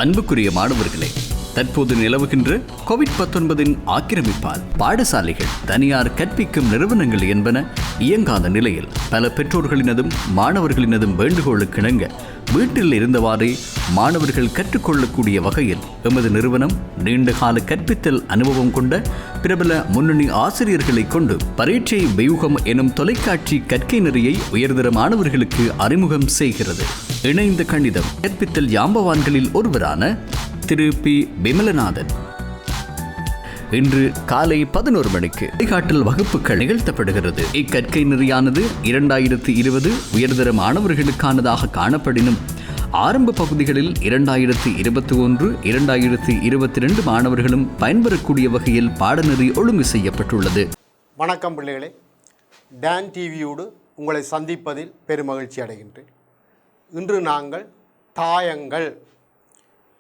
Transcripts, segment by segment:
அன்புக்குரிய மாணவர்களே, தற்போது நிலவுகின்ற கோவிட்-19 ஆக்கிரமிப்பால் பாடசாலைகள், தனியார் கற்பிக்கும் நிறுவனங்கள் என்பன இயங்காத நிலையில் பல பெற்றோர்களினதும் மாணவர்களினதும் வேண்டுகோளுக்கிணங்க வீட்டில் இருந்தவாறே மாணவர்கள் கற்றுக்கொள்ளக்கூடிய வகையில் எமது நிறுவனம் நீண்டகால கற்பித்தல் அனுபவம் கொண்ட பிரபல முன்னணி ஆசிரியர்களை கொண்டு பரீட்சை வியூகம் எனும் தொலைக்காட்சி கற்கை நெறியை உயர்தர மாணவர்களுக்கு அறிமுகம் செய்கிறது. இணைந்த கணிதம் கற்பித்தல் யாம்பவான்களில் ஒருவரான திரு பி. விமலநாதன் இன்று காலை 11 மணிக்கு வழிகாட்டல் வகுப்புகள் நிகழ்த்தப்படுகிறது. இக்கற்கை நெறியானது 2020 உயர்தர மாணவர்களுக்கானதாக காணப்படினும் ஆரம்ப பகுதிகளில் 2021, 2022 மாணவர்களும் பயன்பெறக்கூடிய வகையில் பாடநெறி ஒழுங்கு செய்யப்பட்டுள்ளது. வணக்கம் பிள்ளைகளே, டான் டிவியோடு உங்களை சந்திப்பதில் பெருமகிழ்ச்சி அடைகின்றேன். இன்று நாங்கள் தாயங்கள்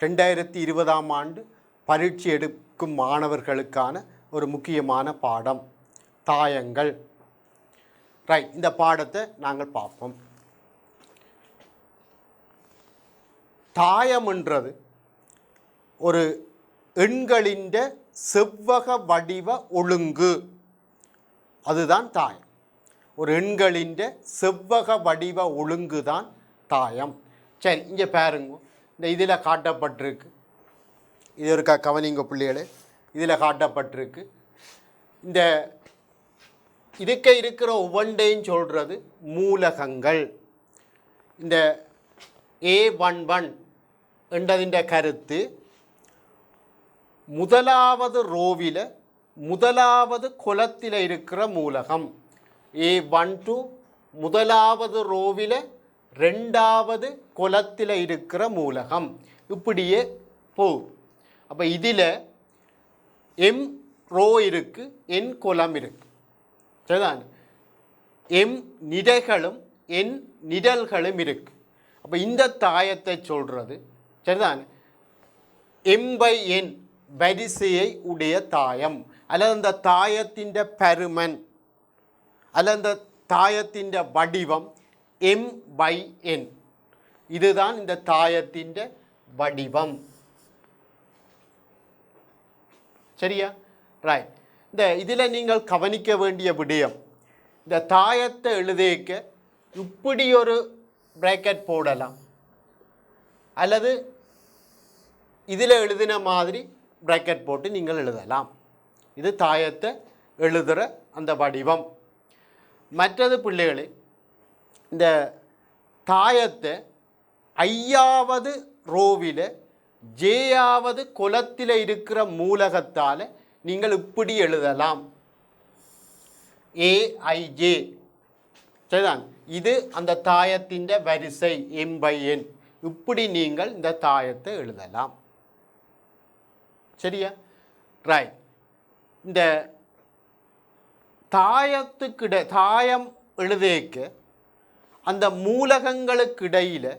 2020ஆம் ஆண்டு பரீட்சை எடுக்கும் மாணவர்களுக்கான ஒரு முக்கியமான பாடம் தாயங்கள். இந்த பாடத்தை நாங்கள் பார்ப்போம். தாயம்ன்றது ஒரு எண்களின் செவ்வக வடிவ ஒழுங்கு, அதுதான் தாயம். ஒரு எண்களின் செவ்வக வடிவ ஒழுங்கு தான் தாயம். சரி, இங்கே பாருங்க, இந்த இதில் காட்டப்பட்டிருக்கு. இது இருக்கா, கவனிங்க பிள்ளைகளே, இதில் காட்டப்பட்டிருக்கு. இந்த இதுக்கு இருக்கிற ஒவ்வொன்றையும் சொல்கிறது மூலகங்கள். இந்த A11 என்றதின் கருத்து முதலாவது ரோவில் முதலாவது குலத்தில் இருக்கிற மூலகம். A12 முதலாவது ரோவில் ரெண்டாவது குலத்தில் இருக்கிற மூலகம். இப்படியே போகும். அப்போ இதில் எம் ரோ இருக்குது, என் குலம் இருக்குது. சரிதான்? எம் நிடைகளும் என் நிழல்களும் இருக்குது. அப்போ இந்த தாயத்தை சொல்கிறது சரிதான் M/N வரிசையை உடைய தாயம், அல்லது அந்த தாயத்தின் பருமன் அல்லது அந்த தாயத்தின் வடிவம் M/N. இதுதான் இந்த தாயத்தின் வடிவம். சரியா? இந்த இதில் நீங்கள் கவனிக்க வேண்டிய விடயம், இந்த தாயத்தை எழுதிக்க இப்படி ஒரு பிராக்கெட் போடலாம், அல்லது இதில் எழுதின மாதிரி பிராக்கெட் போட்டு நீங்கள் எழுதலாம். இது தாயத்தை எழுதுகிற அந்த வடிவம். மற்றது பிள்ளைகளே, இந்த தாயத்தை 5வது ரோவில் ஜேயாவது குலத்தில் இருக்கிற மூலகத்தால் நீங்கள் இப்படி எழுதலாம், AIJ. சரிதான்? இது அந்த தாயத்தின் வரிசை M/N. இப்படி நீங்கள் இந்த தாயத்தை எழுதலாம். சரியா? இந்த தாயம் எழுதேக்க அந்த மூலகங்களுக்கு இடையில்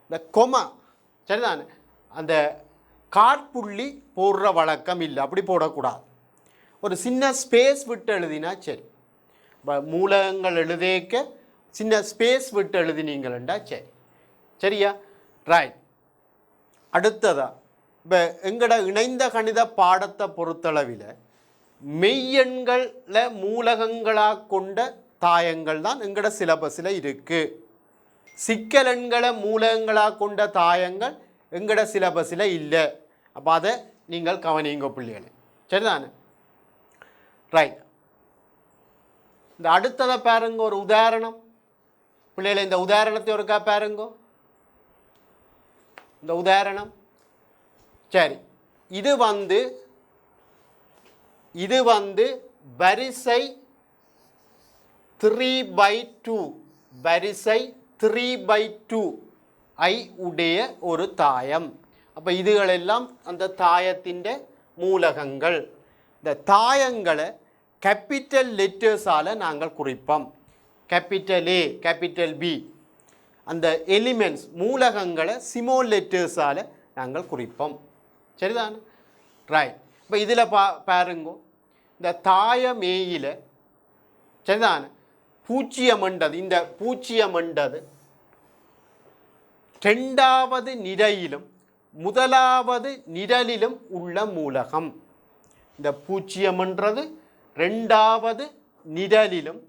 இந்த கொமா, சரிதான், அந்த காற்புள்ளி போடுற வழக்கம் இல்லை. அப்படி போடக்கூடாது. ஒரு சின்ன ஸ்பேஸ் விட்டு எழுதினா சரி. மூலகங்கள் எழுதேக்க சின்ன ஸ்பேஸ் விட்டு எழுதினீங்களா சரி. சரியா? அடுத்ததா, இப்போ எங்களோட இணைந்த கணித பாடத்தை பொறுத்தளவில் மெய்யெண்களில் மூலகங்களாக கொண்ட தாயங்கள் தான் எங்களோட சிலபஸில் இருக்குது. சிக்கல் எண்களை மூலகங்களாக கொண்ட தாயங்கள் எங்களோட சிலபஸில் இல்லை. அப்போ அதை நீங்கள் கவனிங்க பிள்ளைகளே. சரிதானே? இந்த அடுத்ததை பாருங்க, ஒரு உதாரணம் பிள்ளைகளை. இந்த உதாரணத்தை ஒருக்கா பாருங்க. இந்த உதாரணம் சரி, இது வந்து வரிசை 3/2, வரிசை 3/2 ஐ உடைய ஒரு தாயம். அப்போ இதுகளெல்லாம் அந்த தாயத்தின் மூலகங்கள். இந்த தாயங்களை கேபிட்டல் லெட்டர்ஸால் நாங்கள் குறிப்போம். Capital A, capital B. அந்த எலிமெண்ட்ஸ் மூலகங்களை ஸ்மால் லெட்டர்ஸால் நாங்கள் குறிப்போம். சரிதானே? இப்போ இதில் பாருங்க, இந்த தாயமேயில் சரிதானே பூச்சியமண்டது, இந்த பூச்சியமண்டது 2வது நிரையிலும் முதலாவது நிரலிலும் உள்ள மூலகம். இந்த பூஜ்ஜியம்ன்றது ரெண்டாவது நிரலிலும்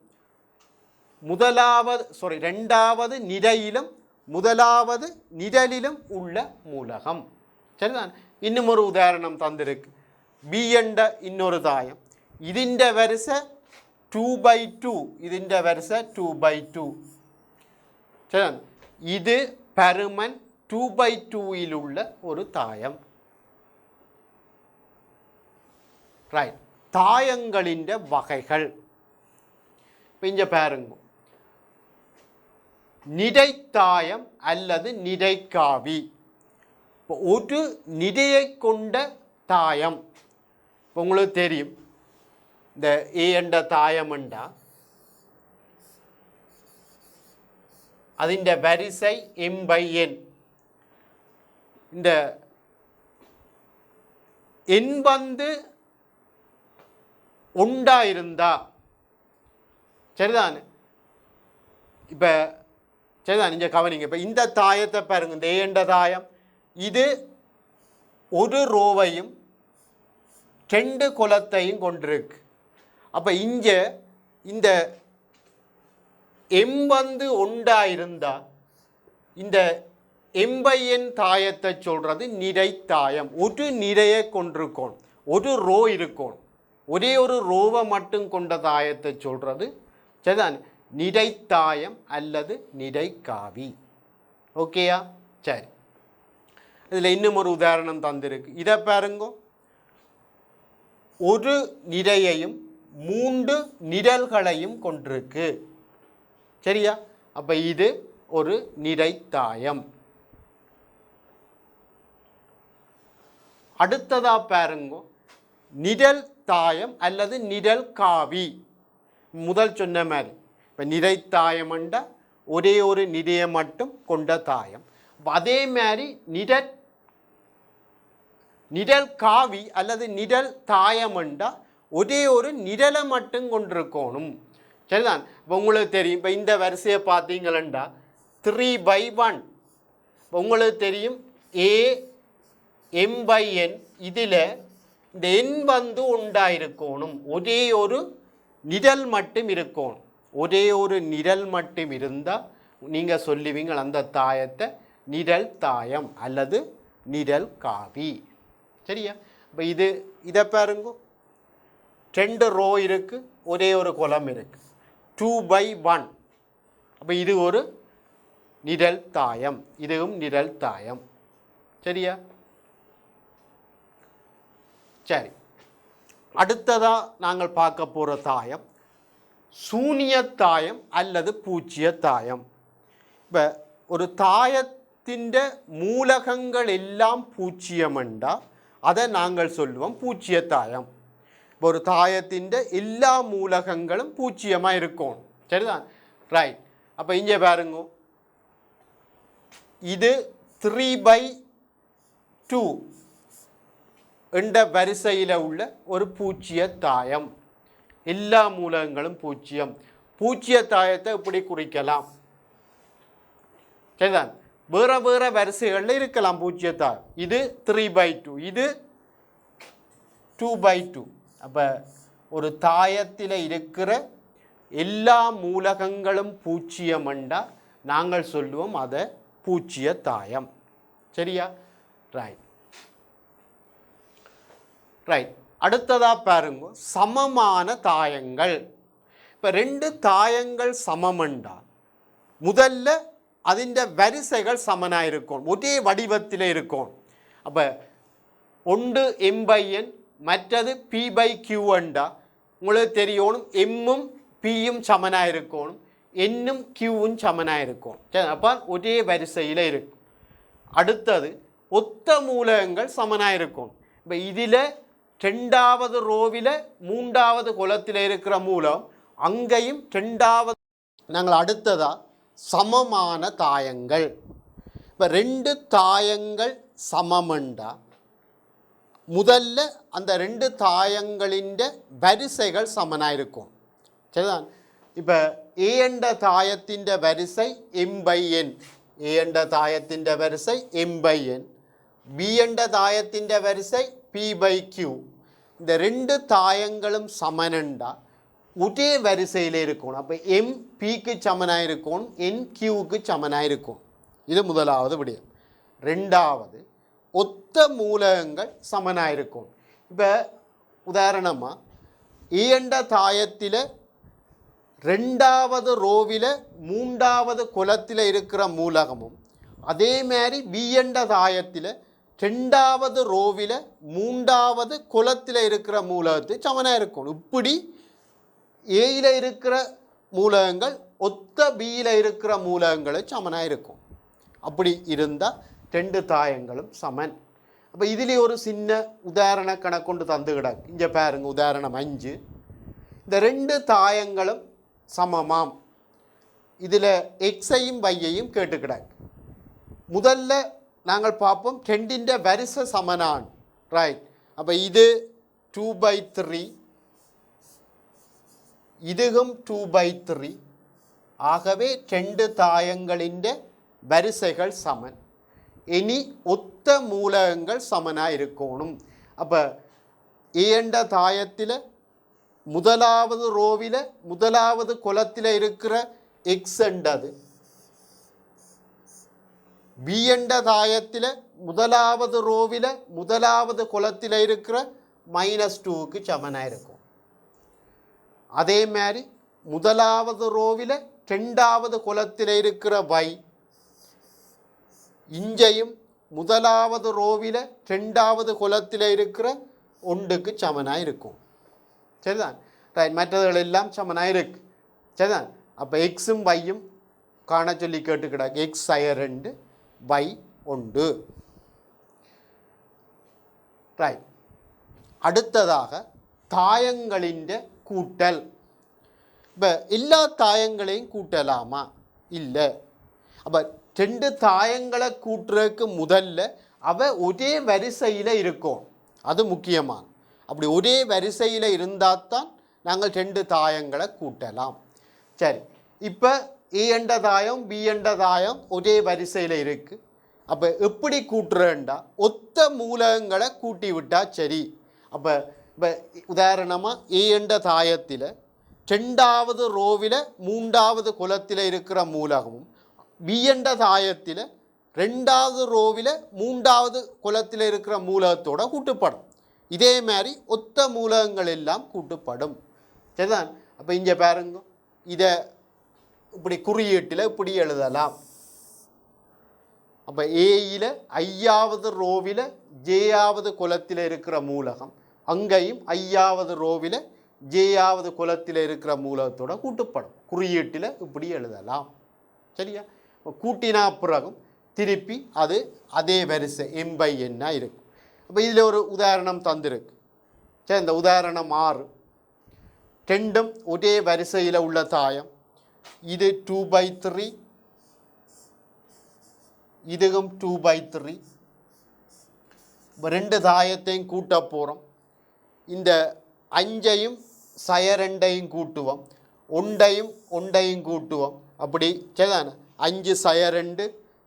ரெண்டாவது நிரையிலும் முதலாவது நிரலிலும் உள்ள மூலகம். சரிதான். இன்னும் ஒரு உதாரணம் தந்திருக்கு. பி என்ற இன்னொரு தாயம். ഇതിൻ്റെ വരിസ 2/2. ഇതിൻ്റെ വരിസ 2/2. சரிதான். ഇത് പരുമൻ 2/2യിലുള്ള ഒരു തായം. ரைட். தாயங்களின் வகைகள் இப்போ இங்கே பாருங்க. நிரைத்தாயம் அல்லது நிரைக்காவி. இப்போ ஒரு நிறையை கொண்ட தாயம். இப்போ உங்களுக்கு தெரியும் இந்த ஏ என்ற தாயம்ண்டா അതിൻ്റെ வரிசை m/n. இந்த n வந்து உண்டாயிருந்தா சரிதானே. இப்போ சரிதான். இங்கே கவனிங்க. இப்போ இந்த தாயத்தை பாருங்க. இந்த ஏ என்ற தாயம் இது ஒரு ரோவையும் 2 குலத்தையும் கொண்டிருக்கு. அப்போ இங்கே இந்த எம் வந்து உண்டாயிருந்தா இந்த m/n தாயத்தை சொல்கிறது நிறைத்தாயம். ஒரு நிறையை கொண்டிருக்கணும், ஒரு ரோ இருக்கணும். ஒரே ஒரு ரோவை மட்டும் கொண்ட தாயத்தை சொல்கிறது சரிதான் நிறைத்தாயம் அல்லது நிறைக்காவி. ஓகேயா? சரி. இதில் இன்னும் ஒரு உதாரணம் தந்திருக்கு. இதை பாருங்க. ஒரு நிறையையும் 3 நிரல்களையும் கொண்டிருக்கு. சரியா? அப்போ இது ஒரு நிறைத்தாயம். அடுத்ததா பாருங்க. நிரல் தாயம் அல்லது நிரல் காவி. முதல் சொன்ன மாதிரி இப்போ நிறைத்தாயம்ண்டா ஒரே ஒரு நிறையை மட்டும் கொண்ட தாயம். அதே மாதிரி நிரல் காவி அல்லது நிரல் தாயம்ண்டா ஒரே ஒரு நிரலை மட்டும் கொண்டிருக்கணும். சரிதான். இப்போ உங்களுக்கு தெரியும். இப்போ இந்த வரிசையை பார்த்தீங்களா 3/1. இப்போ உங்களுக்கு தெரியும் ஏ m/n. இதில் இந்த n வந்து உண்டாயிருக்கணும். ஒரே ஒரு நிரல் மட்டும் இருக்கணும். ஒரே ஒரு நிரல் மட்டும் இருந்தால் நீங்கள் சொல்லுவீங்க அந்த தாயத்தை நிரல் தாயம் அல்லது நிரல் காவி. சரியா? இப்போ இதை பாருங்க. 2 ரோ இருக்குது, ஒரே ஒரு குலம் இருக்குது. 2/1. அப்போ இது ஒரு நிரல் தாயம், இதுவும் நிரல் தாயம். சரியா? சரி. அடுத்ததாக நாங்கள் பார்க்க போகிற தாயம் சூனியத்தாயம் அல்லது பூச்சியத்தாயம். இப்போ ஒரு தாயத்தின் மூலகங்கள் எல்லாம் பூச்சியம்ண்டா அதை நாங்கள் சொல்லுவோம் பூச்சியத்தாயம். இப்போ ஒரு தாயத்தின் எல்லா மூலகங்களும் பூச்சியமாக இருக்கும். சரிதான். ரைட். அப்போ இங்கே பாருங்க. இது 3/2 என்ற வரிசையில் உள்ள ஒரு பூச்சியத்தாயம். எல்லா மூலகங்களும் பூச்சியம். பூச்சியத்தாயத்தை இப்படி குறிக்கலாம். சரிதான். வேறு வேறு வரிசைகளில் இருக்கலாம் பூச்சியத்தாயம். இது 3/2, இது 2/2. அப்போ ஒரு தாயத்தில் இருக்கிற எல்லா மூலகங்களும் பூச்சியம்ண்டா நாங்கள் சொல்லுவோம் அதை பூச்சியத்தாயம். சரியா? ரைட். ரைட். அடுத்ததாக பாருங்க. சமமான தாயங்கள். இப்போ 2 தாயங்கள் சமம்ண்டா முதல்ல அதிൻ്റെ வரிசைகள் சமனாக இருக்கும், ஒரே வடிவத்தில் இருக்கும். அப்போ ஒன்று m/n மற்றது p/q உங்களுக்கு தெரியணும். எம்மும் பியும் சமனாக இருக்கணும், என்னும் கியூவும் சமனாக இருக்கும். சரி. அப்போ ஒரே வரிசையில் இருக்கும். அடுத்தது ஒத்த மூலகங்கள் சமனாக இருக்கும். இப்போ இதில் 2வது ரோவில் 3வது குலத்தில் இருக்கிற மூலம் அங்கேயும் 2வது. நாங்கள் அடுத்ததாக சமமான தாயங்கள். இப்போ 2 தாயங்கள் சமம்ண்டா முதல்ல அந்த 2 தாயங்களின் வரிசைகள் சமனாக இருக்கும். சரிதான். இப்போ ஏ என்ற தாயத்தின் வரிசை m/n. ஏ என்ற தாயத்தின் வரிசை m/n. பி என்ற தாயத்தின் வரிசை P/Q. இந்த ரெண்டு தாயங்களும் சமனண்டா ஒரே வரிசையில் இருக்கணும். அப்போ M Pக்கு சமனாக இருக்கணும், N Qக்கு சமனாக இருக்கும். இது முதலாவது விடயம். ரெண்டாவது ஒத்த மூலகங்கள் சமனாக இருக்கும். இப்போ உதாரணமாக E என்ற தாயத்தில் ரெண்டாவது ரோவில் மூன்றாவது குலத்தில் இருக்கிற மூலகமும் அதே மாதிரி B என்ற தாயத்தில் ரெண்டாவது ரோவில் மூன்றாவது குலத்தில் இருக்கிற மூலகத்து சமனாக இருக்கும். இப்படி ஏயில் இருக்கிற மூலகங்கள் ஒத்த பியில் இருக்கிற மூலகங்களை சமனாக இருக்கும். அப்படி இருந்தால் ரெண்டு தாயங்களும் சமன். அப்போ இதிலே ஒரு சின்ன உதாரண கணக்கொண்டு தந்து கிடக்கு. இங்கே பாருங்க, உதாரணம் 5. இந்த ரெண்டு தாயங்களும் சமமாம். இதில் எக்ஸையும் வையையும் கேட்டு கிடக்கு. முதல்ல நாங்கள் பார்ப்போம் ரெண்டின் வரிசை சமனான். ரைட். அப்போ இது 2/3, இதுவும் 2/3. ஆகவே ரெண்டு தாயங்களின் வரிசைகள் சமன். இனி ஒத்த மூலகங்கள் சமனாக இருக்கணும். அப்போ ஏ என்ற தாயத்தில் முதலாவது ரோவில் முதலாவது குலத்தில் இருக்கிற எக்ஸ் என்றது பி என்ற தாயத்தில் முதலாவது ரோவில் முதலாவது குலத்தில் இருக்கிற -2க்கு சமனாக இருக்கும். அதே மாதிரி முதலாவது ரோவில் ரெண்டாவது குலத்தில் இருக்கிற y இஞ்சையும் முதலாவது ரோவில் ரெண்டாவது குலத்தில் இருக்கிற 1க்கு சமனாக இருக்கும். சரிதான். ரைட். மற்றதுகள் எல்லாம் சமனாக இருக்கு. சரிதான். அப்போ எக்ஸும் வையும் காண சொல்லி கேட்டு கிடக்கு. X -2 y 1. ரைட். அடுத்ததாக தாயங்களின் கூட்டல். இப்போ எல்லா தாயங்களையும் கூட்டலாமா? இல்லை. அப்போ ரெண்டு தாயங்களை கூட்டுறதுக்கு முதல்ல அவ ஒரே வரிசையில் இருக்கும். அது முக்கியமான. அப்படி ஒரே வரிசையில் இருந்தால் தான் நாங்கள் ரெண்டு தாயங்களை கூட்டலாம். சரி. இப்போ ஏ என்ற தாயம் பி என்ற தாயம் ஒரே வரிசையில் இருக்குது. அப்போ எப்படி கூட்டுறேன்டா ஒத்த மூலகங்களை கூட்டி விட்டால் சரி. அப்போ இப்போ உதாரணமாக ஏ என்ற தாயத்தில் ரெண்டாவது ரோவில் மூன்றாவது குலத்தில் இருக்கிற மூலகமும் பி என்ற தாயத்தில் ரெண்டாவது ரோவில் மூன்றாவது குலத்தில் இருக்கிற மூலகத்தோட கூட்டுப்படும். இதே மாதிரி ஒத்த மூலகங்கள் எல்லாம் கூட்டுப்படும். சரிதான். அப்போ இங்கே பாருங்க, இதை இப்படி குறியீட்டில் இப்படி எழுதலாம். அப்போ ஏயில் ஐயாவது ரோவில் ஜேயாவது குலத்தில் இருக்கிற மூலகம், அங்கேயும் ஐயாவது ரோவில் ஜேயாவது குலத்தில் இருக்கிற மூலகத்தோட கூட்டுப்படும். குறியீட்டில் இப்படி எழுதலாம். சரியா. கூட்டினா பிறகும் திருப்பி அது அதே வரிசை M/N இருக்கும். அப்போ இதில் ஒரு உதாரணம் தந்திருக்கு. சரி. இந்த உதாரணம் 6. ரெண்டும் ஒரே வரிசையில் உள்ள தாயம். இது 2/3, இதுவும் 2/3. ரெண்டு தாயத்தையும் கூட்ட போகிறோம். இந்த 5ஐயும் -2ஐயும் கூட்டுவோம், 1ஐயும் கூட்டுவோம். அப்படி சரிதானே. 5 -2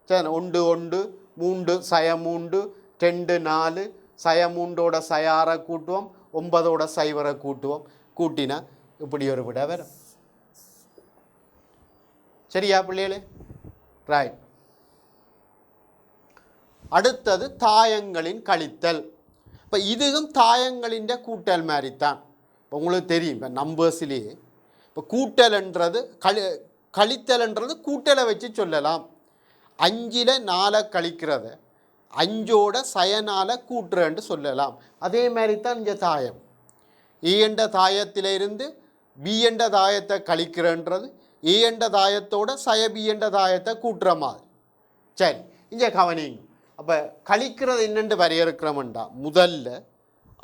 சரி, 1 1 3 -3 2 4 -3ஓட -6 கூட்டுவோம், 9ஓட 0 கூட்டுவோம். கூட்டினா இப்படி ஒரு விட வரும். சரியா பிள்ளைகளே? ரைட். அடுத்தது தாயங்களின் கழித்தல். இப்போ இதுவும் தாயங்களின் கூட்டல் மாதிரி தான். இப்போ உங்களுக்கு தெரியும், இப்போ நம்பர்ஸ்லேயே இப்போ கூட்டல்ன்றது கழித்தல்ன்றது கூட்டலை வச்சு சொல்லலாம். 5ல் 4 கழிக்கிறத 5ஓட -4 கூட்டுறன்னு சொல்லலாம். அதே மாதிரி தான் இந்த தாயம். ஏ என்ற தாயத்திலிருந்து பி என்ற தாயத்தை கழிக்கிறன்றது ஏ என்ற தாயத்தோட -B என்ற தாயத்தை கூட்டுற மாதிரி. சரி. இங்கே கவனிங்க. அப்போ கழிக்கிறது என்னென்று வரையறுக்கிறோம்டா முதல்ல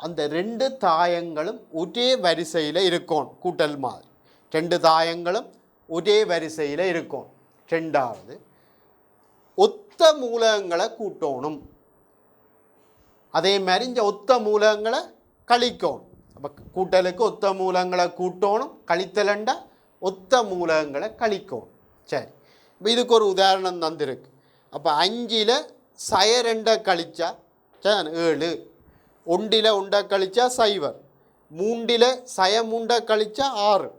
அந்த ரெண்டு தாயங்களும் ஒரே வரிசையில் இருக்கும். கூட்டல் மாதிரி ரெண்டு தாயங்களும் ஒரே வரிசையில் இருக்கும். ரெண்டாவது ஒத்த மூலகங்களை கூட்டணும். அதே மாதிரி இந்த ஒத்த மூலகங்களை கழிக்கணும். அப்போ கூட்டலுக்கு ஒத்த மூலகங்களை கூட்டணும், கழித்தலண்டா ஒத்த மூலகங்களை கழிக்கணும். சரி. இப்போ இதுக்கு ஒரு உதாரணம் தந்திருக்கு. அப்போ 5ல் -2 கழிச்சா சரிதானே 7. 1 உண்டை கழிச்சா 0, 3 சய 3 கழிச்சா 6,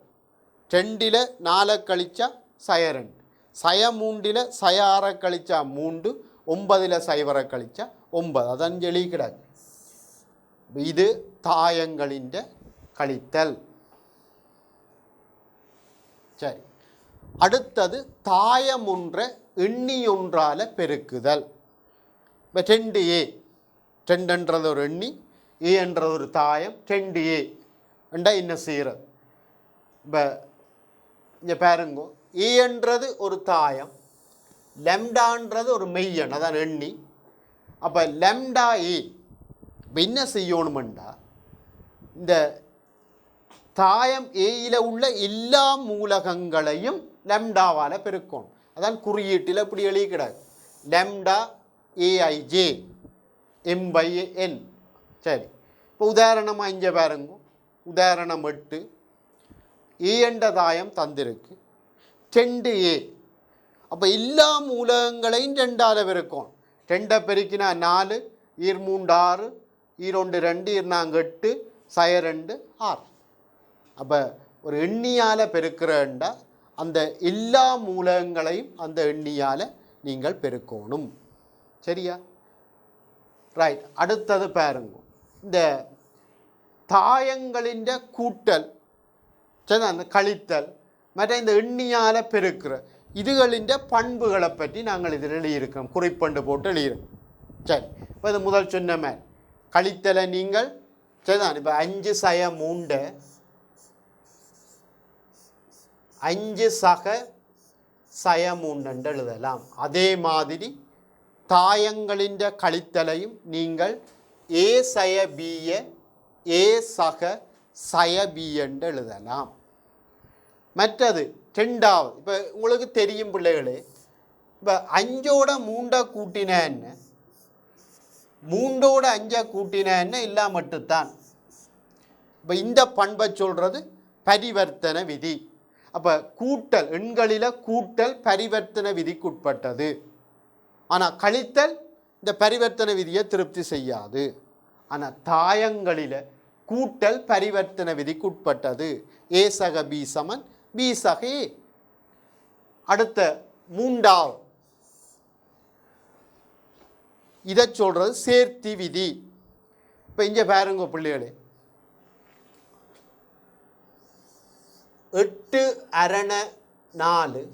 2 4 கழிச்சா சய 2, சய 3 சய 6 கழிச்சா 3, 9 0 கழிச்சா 9. அதான் எழுதி கிடக்கு. இது தாயங்களின் கழித்தல். சரி, அடுத்தது தாயம் ஒன்றை எண்ணி ஒன்றால் பெருக்குதல். இப்போ 2a, 2ன்றது ஒரு எண்ணி, ஏன்றது ஒரு தாயம், 2a என்றா என்ன செய்கிறது? இப்போ இங்கே பாருங்க, ஏன்றது ஒரு தாயம், லெம்டான்றது ஒரு மெய்யன், அதான் எண்ணி. அப்போ லெம்டா ஏ இப்போ என்ன செய்யணுமெண்டா, இந்த தாயம் ஏயில் உள்ள எல்லா மூலகங்களையும் லெம்டாவால் பெருக்கணும். அதான் குறியீட்டில் இப்படி எழுதிக்கிறார், லெம்டா ஏஐஜே m/n. சரி, இப்போ உதாரணமாக இங்கே பாருங்க, உதாரணம் 8, ஏ என்ற தாயம் தந்திருக்கு 2a. அப்போ எல்லா மூலகங்களையும் 2ஆல் பெருக்கணும். 2 பெருக்கினா 4, 3 6, 2 2, 4 8, சய 2 6. அப்போ ஒரு எண்ணியால் பெருக்கிறண்டா அந்த எல்லா மூலகங்களையும் அந்த எண்ணியால் நீங்கள் பெருக்கணும். சரியா? ரைட். அடுத்தது பாருங்க, இந்த தாயங்களின் கூட்டல், சரி, அந்த கழித்தல் மற்ற இந்த எண்ணியால் பெருக்கிற இதுகளின் பண்புகளை பற்றி நாங்கள் இதில் எழுதியிருக்கிறோம், குறிப்பண்டு போட்டு எழுதியிருக்கோம். சரி, இப்போ இது முதல் சொன்ன மாதிரி கழித்தலை நீங்கள் சரிதான். இப்போ 5 சய 3, 5 சக சய 3 என்று எழுதலாம். அதே மாதிரி தாயங்களின் கழித்தலையும் நீங்கள் ஏ சய பிய ஏ சக சய பி என்று எழுதலாம். மற்றது 2வது, இப்போ உங்களுக்கு தெரியும் பிள்ளைகளே, இப்போ 5ஓட 3 கூட்டினா என்ன, 3ஓட 5 கூட்டினா என்ன, இல்லா மட்டும்தான். இப்போ இந்த பண்பை சொல்கிறது பரிவர்த்தன விதி. அப்போ கூட்டல், எண்களில் கூட்டல் பரிவர்த்தன விதிக்குட்பட்டது. ஆனால் கழித்தல் இந்த பரிவர்த்தன விதியை திருப்தி செய்யாது. ஆனால் தாயங்களில் கூட்டல் பரிவர்த்தன விதிக்குட்பட்டது. ஏ சக பி சமன் பி சக ஏ. அடுத்த 3வது, இதை சொல்கிறது சேர்த்தி விதி. இப்போ இங்கே பாருங்க பிள்ளைகளே, 8 அரண 4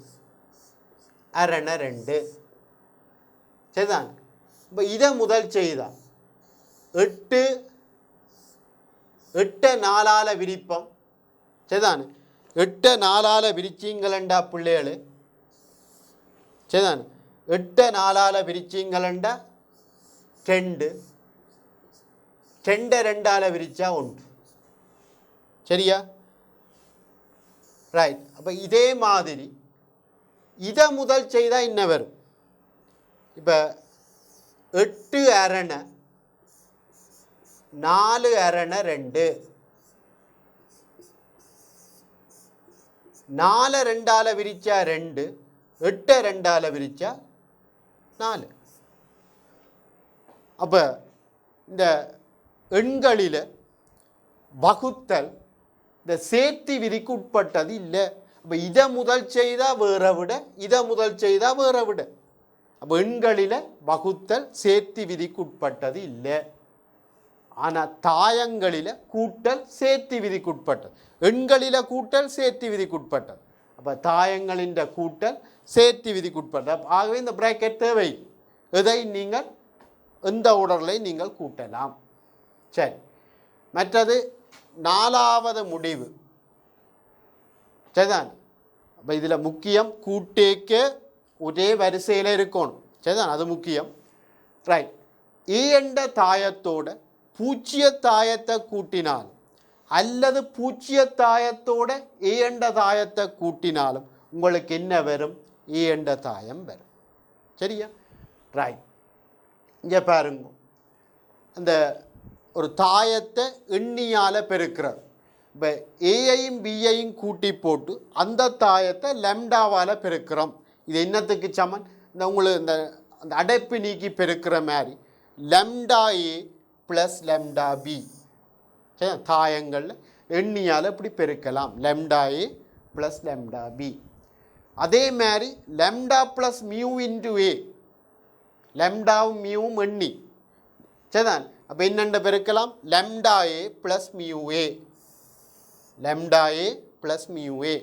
அரண 2, சரிதான். இப்போ இதை முதல் செய்தால் 8 4ஆல் விரிப்போம், சரிதான். 8 4ஆல் விரிச்சிங்களண்டா பிள்ளைகள், சரிதான். 8 4ஆல் விரிச்சிங்களண்டா 2, 2 2ஆல் விரிச்சா 1. சரியா? ரைட். அப்போ இதே மாதிரி இதை முதல் செய்தால் என்ன வரும்? இப்போ 8 அரண 4 அரண 2, 4 2ஆல் விரிச்சா 2, 8 2ஆல் விரிச்சா 4. அப்போ இந்த எண்களில் வகுத்தல் இந்த சேர்த்தி விதிக்கு உட்பட்டது இல்லை. அப்போ இதை முதல் செய்தால் வேற விட, இதை முதல் செய்தால் வேற விட. அப்போ எண்களில் வகுத்தல் சேர்த்தி விதிக்கு உட்பட்டது இல்லை. ஆனால் தாயங்களில் கூட்டல் சேர்த்தி விதிக்கு உட்பட்டது. எண்களில் கூட்டல் சேர்த்தி விதிக்கு உட்பட்டது. அப்போ தாயங்களின் கூட்டல் சேர்த்தி விதிக்கு உட்பட்டது. ஆகவே இந்த பிராக்கெட் தேவை. இதை நீங்கள் எந்த உடலையும் நீங்கள் கூட்டலாம். சரி, மற்றது 4வது முடிவு, சரிதான். அப்போ இதில் முக்கியம் கூட்டேக்க ஒரே வரிசையில் இருக்கணும், சரிதான், அது முக்கியம். ரைட். ஏ என்ற தாயத்தோட பூச்சிய தாயத்தை கூட்டினாலும் அல்லது பூச்சிய தாயத்தோட ஏ என்ற தாயத்தை கூட்டினாலும் உங்களுக்கு என்ன வரும்? ஏ என்ற தாயம் வரும். சரியா? ரைட். இங்கே பாருங்க, அந்த ஒரு தாயத்தை எண்ணியால் பெருக்கிறது. இப்போ ஏயையும் பியையும் கூட்டி போட்டு அந்த தாயத்தை லெம்டாவால் பெருக்கிறோம். இது என்னத்துக்கு சமன்? இந்த உங்களுக்கு இந்த அந்த அடைப்பு நீக்கி பெருக்கிற மாதிரி லெம்டா ஏ ப்ளஸ் லெம்டா பி. சரி, தாயங்கள் எண்ணியால் இப்படி பெருக்கலாம். லெம்டா ஏ ப்ளஸ் லெம்டா பி. அதே மாதிரி லெம்டா ப்ளஸ் மியூ இன்டு ஏ, லெம்டாவும் மியூவும் எண்ணி. சரிதான். அப்போ என்னென்ன பெருக்கலாம்? லெம்டா ஏ ப்ளஸ் மியூ ஏ, லெம்டா ஏ ப்ளஸ் மியூ ஏ.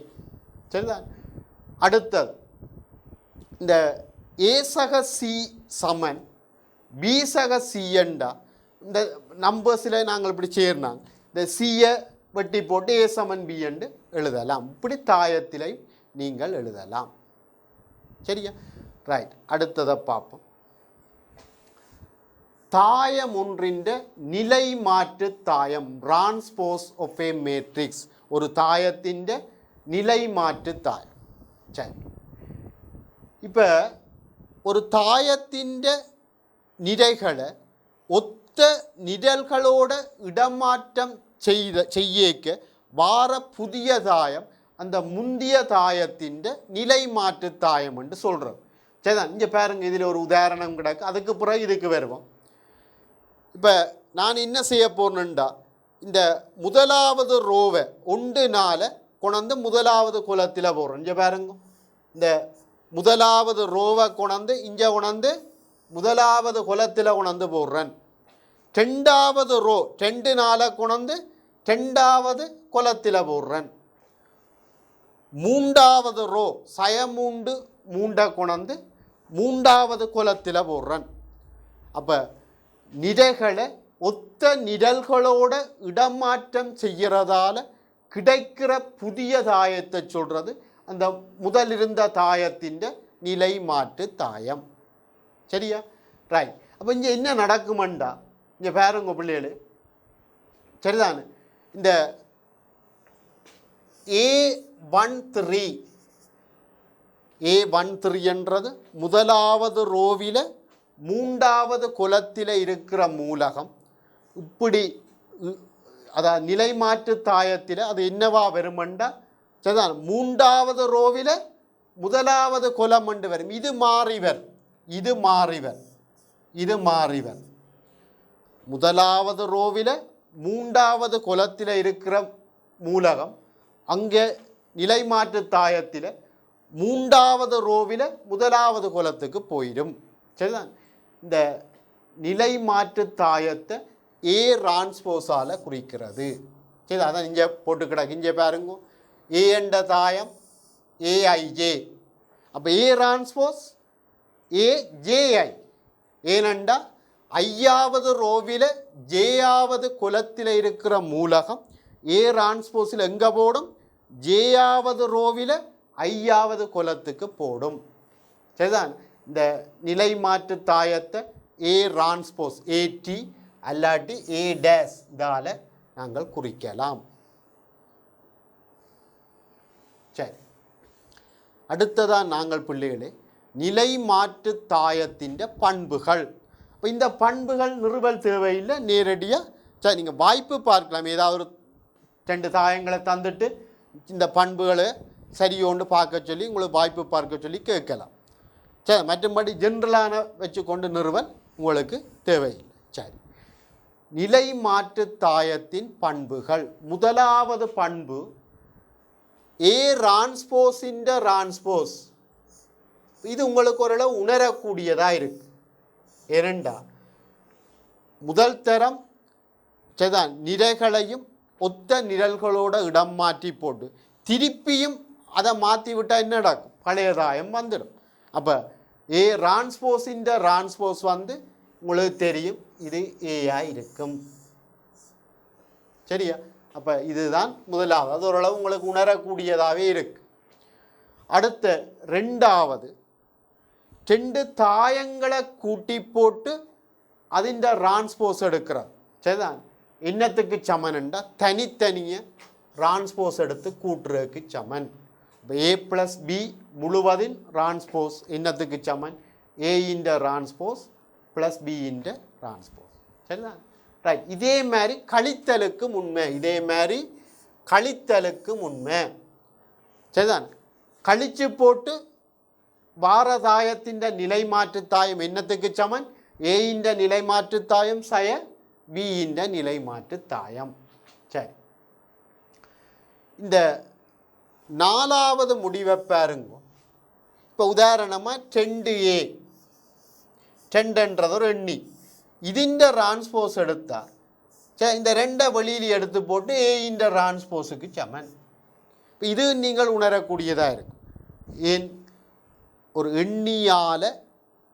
சரிதான். அடுத்தது இந்த ஏ சக சி சமன் பி சக சி என்றா இந்த நம்பர்ஸில் நாங்கள் இப்படி சேர்னாங்க. இந்த சியை வெட்டி போட்டு ஏ சமன் பி என்று எழுதலாம். இப்படி தாயத்திலை நீங்கள் எழுதலாம். சரியா? ரைட். அடுத்ததை பார்ப்போம். தாயம் ஒன்றின் நிலை மாற்று தாயம், டிரான்ஸ்போஸ் ஆஃப் ஏ மேட்ரிக்ஸ். ஒரு தாயத்தின் நிலை மாற்று தாயம். சரி, இப்போ ஒரு தாயத்தின் நிறைகளை ஒத்த நிரல்களோட இடமாற்றம் செய்யக்க வார புதிய தாயம் அந்த முந்திய தாயத்தின் நிலை மாற்று தாயம் என்று சொல்கிறோம். சரிதான். இங்கே பாருங்க, இதில் ஒரு உதாரணம் கிடக்கு. அதுக்கு பிறகு இதுக்கு வருவோம். இப்போ நான் என்ன செய்ய போறேன்டா, இந்த முதலாவது ரோவை 1 கொண்டு முதலாவது குலத்தில் போடுறோம். இங்கே பாருங்க, இந்த முதலாவது ரோவை கொண்டு இங்கே கொண்டு முதலாவது குலத்தில் கொண்டு போடுறேன். 2வது ரோ 2 கொண்டு 2வது குலத்தில் போடுறேன். 3வது ரோ 3 கொண்டு 3வது குலத்தில் போடுறேன். அப்போ நிரைகளை ஒத்த நிரல்களோட இடமாற்றம் செய்கிறதால கிடைக்கிற புதிய தாயத்தை சொல்கிறது அந்த முதலிருந்த தாயத்தின் நிலை மாற்று தாயம். சரியா? ரைட். அப்போ இங்கே என்ன நடக்குமெண்டா, இங்கே பாருங்க பிள்ளைகள். சரிதானே? இந்த A13 என்றது முதலாவது ரோவில் 3வது குலத்தில் இருக்கிற மூலகம். இப்படி அதாவது நிலை மாற்று தாயத்தில் அது என்னவா வருமெண்டா, சரிதான், 3வது ரோவில் முதலாவது குலம் என்று வரும். இது மாறிவர், இது மாறிவர், இது மாறிவர். முதலாவது ரோவில் 3வது குலத்தில் இருக்கிற மூலகம் அங்கே நிலை மாற்று தாயத்தில் 3வது ரோவில் முதலாவது குலத்துக்கு போயிடும். சரிதான். இந்த நிலை மாற்று தாயத்தை ஏ டிரான்ஸ்போஸால் குறிக்கிறது. சரி, அதான் இங்கே போட்டு கிடக்கு. இங்கே பாருங்க, ஏ என்ற தாயம் ஏஐஜே. அப்போ ஏ டிரான்ஸ்போஸ் ஏஜேஐ. ஏனெண்டா 5வது ரோவில் ஜேயாவது குலத்தில் இருக்கிற மூலகம் ஏ டிரான்ஸ்போஸில் எங்கே போடும்? ஜேயாவது ரோவில் 5வது குலத்துக்கு போடும். சரிதான். இந்த நிலை மாற்று தாயத்தை ஏ டிரான்ஸ்போஸ் ஏடி அல்லாட்டி ஏ டேஸ் இதால் நாங்கள் குறிக்கலாம். சரி, அடுத்ததான் நாங்கள் பிள்ளைகளே நிலை மாற்று தாயத்தின் பண்புகள். இப்போ இந்த பண்புகள் நிறுவல் தேவையில்லை, நேரடியாக சரி நீங்கள் வாய்ப்பு பார்க்கலாம். ஏதாவது 2 தாயங்களை தந்துட்டு இந்த பண்புகளை சரியோண்டு பார்க்க சொல்லி உங்களுக்கு வாய்ப்பு பார்க்க சொல்லி கேட்கலாம். சரி, மற்றபடி ஜென்ரலான வச்சு கொண்டு நிறுவல் உங்களுக்கு தேவையில்லை. சரி, நிலை மாற்று தாயத்தின் பண்புகள். முதலாவது பண்பு ஏ டிரான்ஸ்போஸின் டிரான்ஸ்போஸ். இது உங்களுக்கு ஓரளவு உணரக்கூடியதாக இருக்கு. ஏனெண்டா முதல் தரம் சரிதான் நிறைகளையும் ஒத்த நிரல்களோட இடம் மாற்றி போட்டு திருப்பியும் அதை மாற்றி விட்டால் என்ன நடக்கும்? பழைய தாயம் வந்துடும். அப்போ ஏ டிரான்ஸ்போஸின் டிரான்ஸ்போஸ் வந்து உங்களுக்கு தெரியும், இது ஏயாக இருக்கும். சரியா? அப்போ இதுதான் முதலாவது. அது ஓரளவு உங்களுக்கு உணரக்கூடியதாகவே இருக்கு. அடுத்த 2வது 2 தாயங்களை கூட்டி போட்டு அதிண்ட டிரான்ஸ்போஸ் எடுக்கிறார். சரிதான். என்னத்துக்கு சமன்ண்டா தனித்தனிய டிரான்ஸ்போஸ் எடுத்து கூட்டுறதுக்கு சமன். இப்போ ஏ ப்ளஸ் பி முழுவதின் டிரான்ஸ்போஸ் என்னத்துக்கு சமன்? ஏ இன் டிரான்ஸ்போஸ் ப்ளஸ் பி இன் டிரான்ஸ்போஸ். சரிதான். ரைட். இதே மாதிரி கழித்தலுக்கு உண்மை, இதே மாதிரி கழித்தலுக்கு உண்மை. சரிதான். கழிச்சு போட்டு வாரதாயத்தின் நிலை மாற்று தாயம் என்னத்துக்கு சமன்? ஏயின் நிலைமாற்றுத்தாயம் சய பியின் நிலைமாற்றுத்தாயம். சரி, இந்த 4வது முடிவை பாருங்க. இப்போ உதாரணமாக 2A 2ன்றது ஒரு எண்ணி, ഇതിൻ്റെ டிரான்ஸ்போஸ் எடுத்தால் இந்த 2 வெளியில் எடுத்து போட்டு ஏயின் டிரான்ஸ்போஸுக்கு சமன். இப்போ இது நீங்கள் உணரக்கூடியதாக இருக்கும். ஏன் ஒரு எண்ணியால்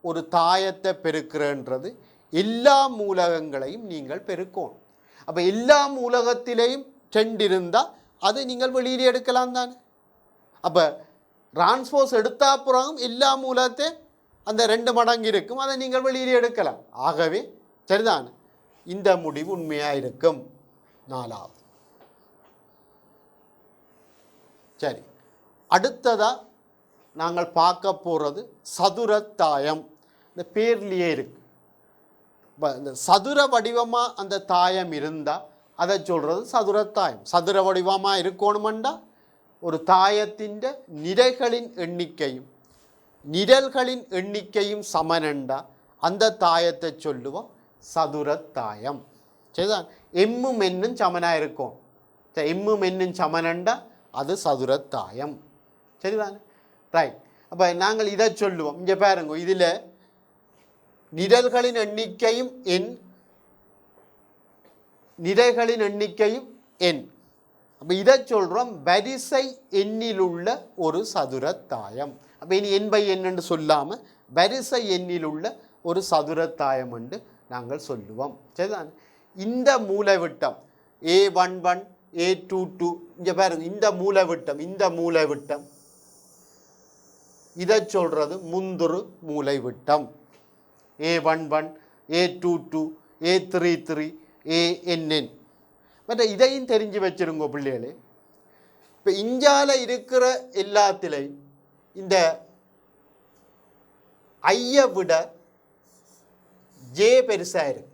ஒரு தாயத்தை பெருக்கிறன்றது எல்லா மூலகங்களையும் நீங்கள் பெருக்கணும். அப்போ எல்லா மூலகத்திலையும் 2 இருந்தால் அது நீங்கள் வெளியில் எடுக்கலாம் தானே. அப்போ டிரான்ஸ்போஸ் எடுத்தா அப்புறம் எல்லா மூலத்தை அந்த 2 மடங்கு இருக்கும், அதை நீங்கள் வெளியில் எடுக்கலாம். ஆகவே சரிதான், இந்த முடிவு உண்மையாக இருக்கும். 4வது. சரி, அடுத்ததாக நாங்கள் பார்க்க போகிறது சதுரத்தாயம். இந்த பேர்லேயே இருக்கு. இந்த சதுர வடிவமாக அந்த தாயம் இருந்தால் அதை சொல்கிறது சதுரத்தாயம். சதுர வடிவமாக இருக்கணுமெண்டா ஒரு தாயத்தின் நிறைகளின் எண்ணிக்கையும் நிரல்களின் எண்ணிக்கையும் சமனண்டா அந்த தாயத்தை சொல்லுவோம் சதுரத்தாயம். சரிதான், எம்மும் என்னும் சமனாக இருக்கும். எம்மும் என்னும் சமனண்டா அது சதுரத்தாயம். சரிதானே, ரைட். அப்போ நாங்கள் இதை சொல்லுவோம். இங்கே பாருங்க, இதில் நிரல்களின் எண்ணிக்கையும் எண், நிறைகளின் எண்ணிக்கையும் எண். அப்போ இதை சொல்கிறோம் வரிசை எண்ணில் உள்ள ஒரு சதுரத்தாயம். அப்போ இனி எண் பை எண்ணு சொல்லாமல் வரிசை எண்ணில் உள்ள ஒரு சதுரத்தாயம் என்று நாங்கள் சொல்லுவோம். சரிதான், இந்த மூலைவிட்டம் A11 A22 இங்கே பாருங்க, இந்த மூலைவிட்டம் இதை சொல்கிறது முந்துரு மூலைவிட்டம். A11 A22 A33 ANN. மற்ற இதையும் தெரிஞ்சு வச்சிருங்க பிள்ளைகளே. இப்போ இஞ்சால இருக்கிற எல்லாத்திலையும் இந்த ஐயை விட ஜே பெருசாக இருக்கு.